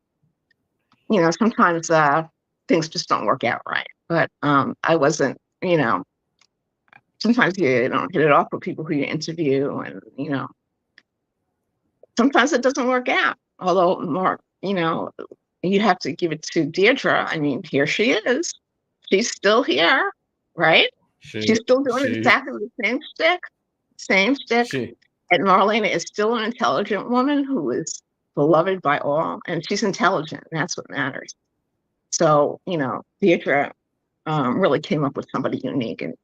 Speaker 2: sometimes things just don't work out right. But I wasn't, sometimes you don't hit it off with people who you interview, and sometimes it doesn't work out. Although more, you have to give it to Deirdre. I mean, here she is. She's still here, right? She's still doing exactly the same stick. And Marlena is still an intelligent woman who is beloved by all, and she's intelligent. That's what matters. So, Deirdre really came up with somebody unique, and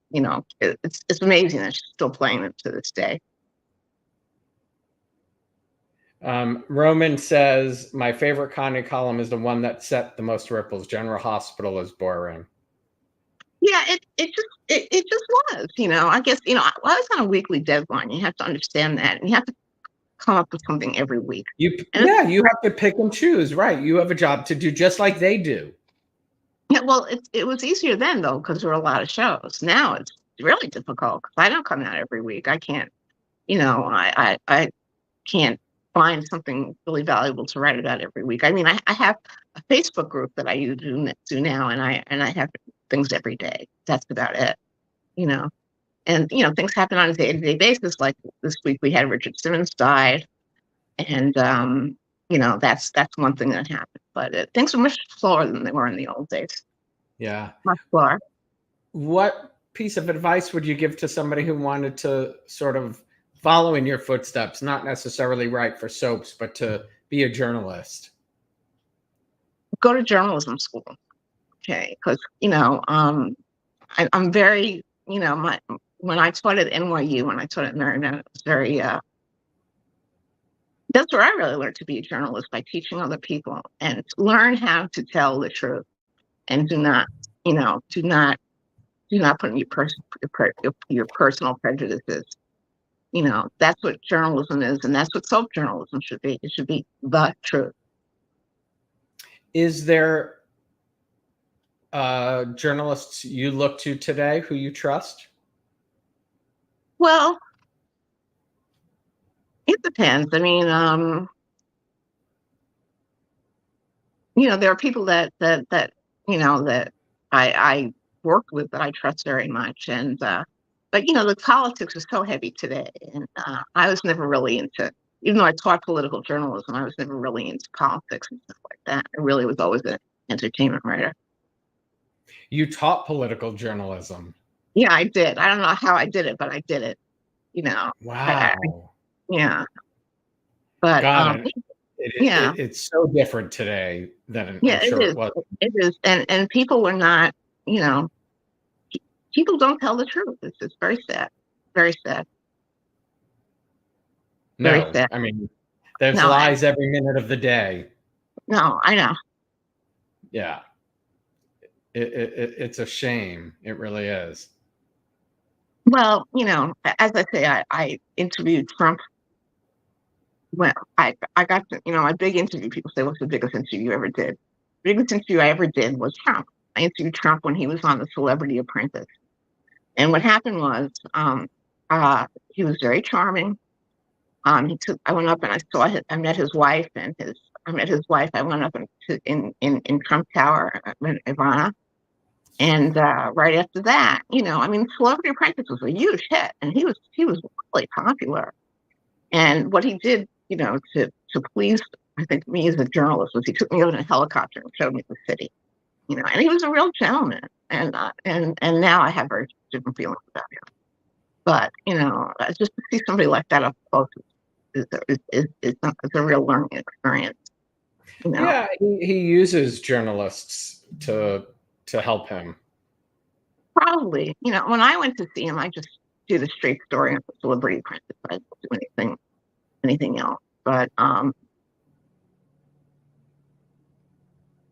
Speaker 2: it's amazing that she's still playing it to this day.
Speaker 1: Roman says, my favorite Connie column is the one that set the most ripples. General Hospital is boring.
Speaker 2: Yeah, it just was, I guess, I was on a weekly deadline. You have to understand that, and you have to come up with something every week.
Speaker 1: You have to pick and choose, right? You have a job to do just like they do.
Speaker 2: Yeah, well, it was easier then, though, because there were a lot of shows. Now it's really difficult because I don't come out every week. I can't, I can't find something really valuable to write about every week. I mean, I have a Facebook group that I do now, and I have things every day. That's about it, And things happen on a day-to-day basis. Like this week, we had Richard Simmons died, and that's one thing that happened. But things were much slower than they were in the old days.
Speaker 1: Yeah,
Speaker 2: much slower.
Speaker 1: What piece of advice would you give to somebody who wanted to sort of follow in your footsteps, not necessarily write for soaps, but to be a journalist?
Speaker 2: Go to journalism school, okay? Because I'm very, when I taught at NYU, when I taught at Marymount, it was very. That's where I really learned to be a journalist, by teaching other people and learn how to tell the truth, and do not put in your personal prejudices. That's what journalism is, and that's what soap journalism should be. It should be the truth.
Speaker 1: Is there journalists you look to today who you trust?
Speaker 2: Well, it depends. I mean, there are people that I worked with that I trust very much, and but the politics is so heavy today, and I was never really into. Even though I taught political journalism, I was never really into politics and stuff like that. I really was always an entertainment writer.
Speaker 1: You taught political journalism?
Speaker 2: Yeah, I did. I don't know how I did it, but I did it.
Speaker 1: Wow.
Speaker 2: Yeah. But
Speaker 1: it's so different today than I'm sure it was.
Speaker 2: It is, and people were not. People don't tell the truth. It's just very sad. Very sad.
Speaker 1: No, I mean, there's lies every minute of the day.
Speaker 2: No, I know.
Speaker 1: Yeah. It's a shame. It really is.
Speaker 2: Well, as I say, I interviewed Trump. Well, I got to, my big interview. People say, what's the biggest interview you ever did? The biggest interview I ever did was Trump. I interviewed Trump when he was on The Celebrity Apprentice. And what happened was, he was very charming. I went up and I met his wife, and I went up in Trump Tower, Ivana. And right after that, Celebrity Apprentice was a huge hit, and he was really popular. And what he did, to please, I think, me as a journalist, was he took me over in a helicopter and showed me the city. And he was a real gentleman. And now I have very different feelings about him. But, just to see somebody like that up close is a real learning experience, you know.
Speaker 1: Yeah, he uses journalists to help him.
Speaker 2: Probably, when I went to see him, I just did a straight story on the celebrity apprentice. I didn't do anything else. But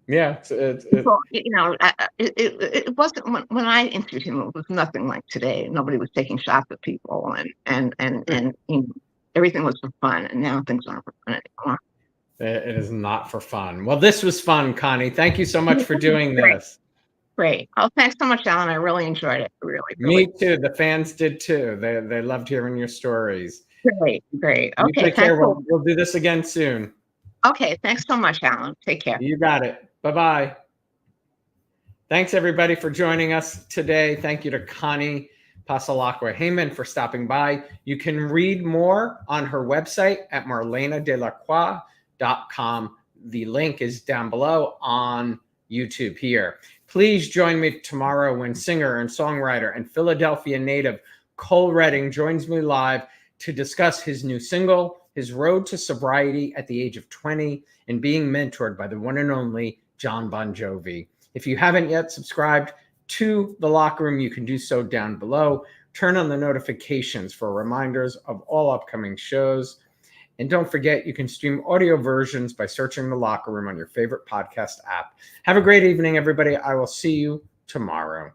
Speaker 1: Yeah,
Speaker 2: so, it wasn't when I interviewed him. It was nothing like today. Nobody was taking shots at people, and everything was for fun. And now things aren't for fun anymore.
Speaker 1: it is not for fun. Well, this was fun, Connie. Thank you so much for doing
Speaker 2: Great,
Speaker 1: this.
Speaker 2: great. Oh, thanks so much, Alan. I really enjoyed it. Really,
Speaker 1: Me
Speaker 2: really.
Speaker 1: too. The fans did too. They loved hearing your stories.
Speaker 2: Great, great.
Speaker 1: You
Speaker 2: Okay,
Speaker 1: take care.
Speaker 2: thanks.
Speaker 1: We'll do this again soon.
Speaker 2: Okay, thanks so much, Alan. Take care.
Speaker 1: You got it. Bye-bye. Thanks, everybody, for joining us today. Thank you to Connie Passalacqua Hayman for stopping by. You can read more on her website at marlenadelacroix.com. The link is down below on YouTube here. Please join me tomorrow when singer and songwriter and Philadelphia native Cole Redding joins me live to discuss his new single, his road to sobriety at the age of 20, and being mentored by the one and only John Bon Jovi. If you haven't yet subscribed to The Locker Room, you can do so down below. Turn on the notifications for reminders of all upcoming shows. And don't forget, you can stream audio versions by searching The Locker Room on your favorite podcast app. Have a great evening, everybody. I will see you tomorrow.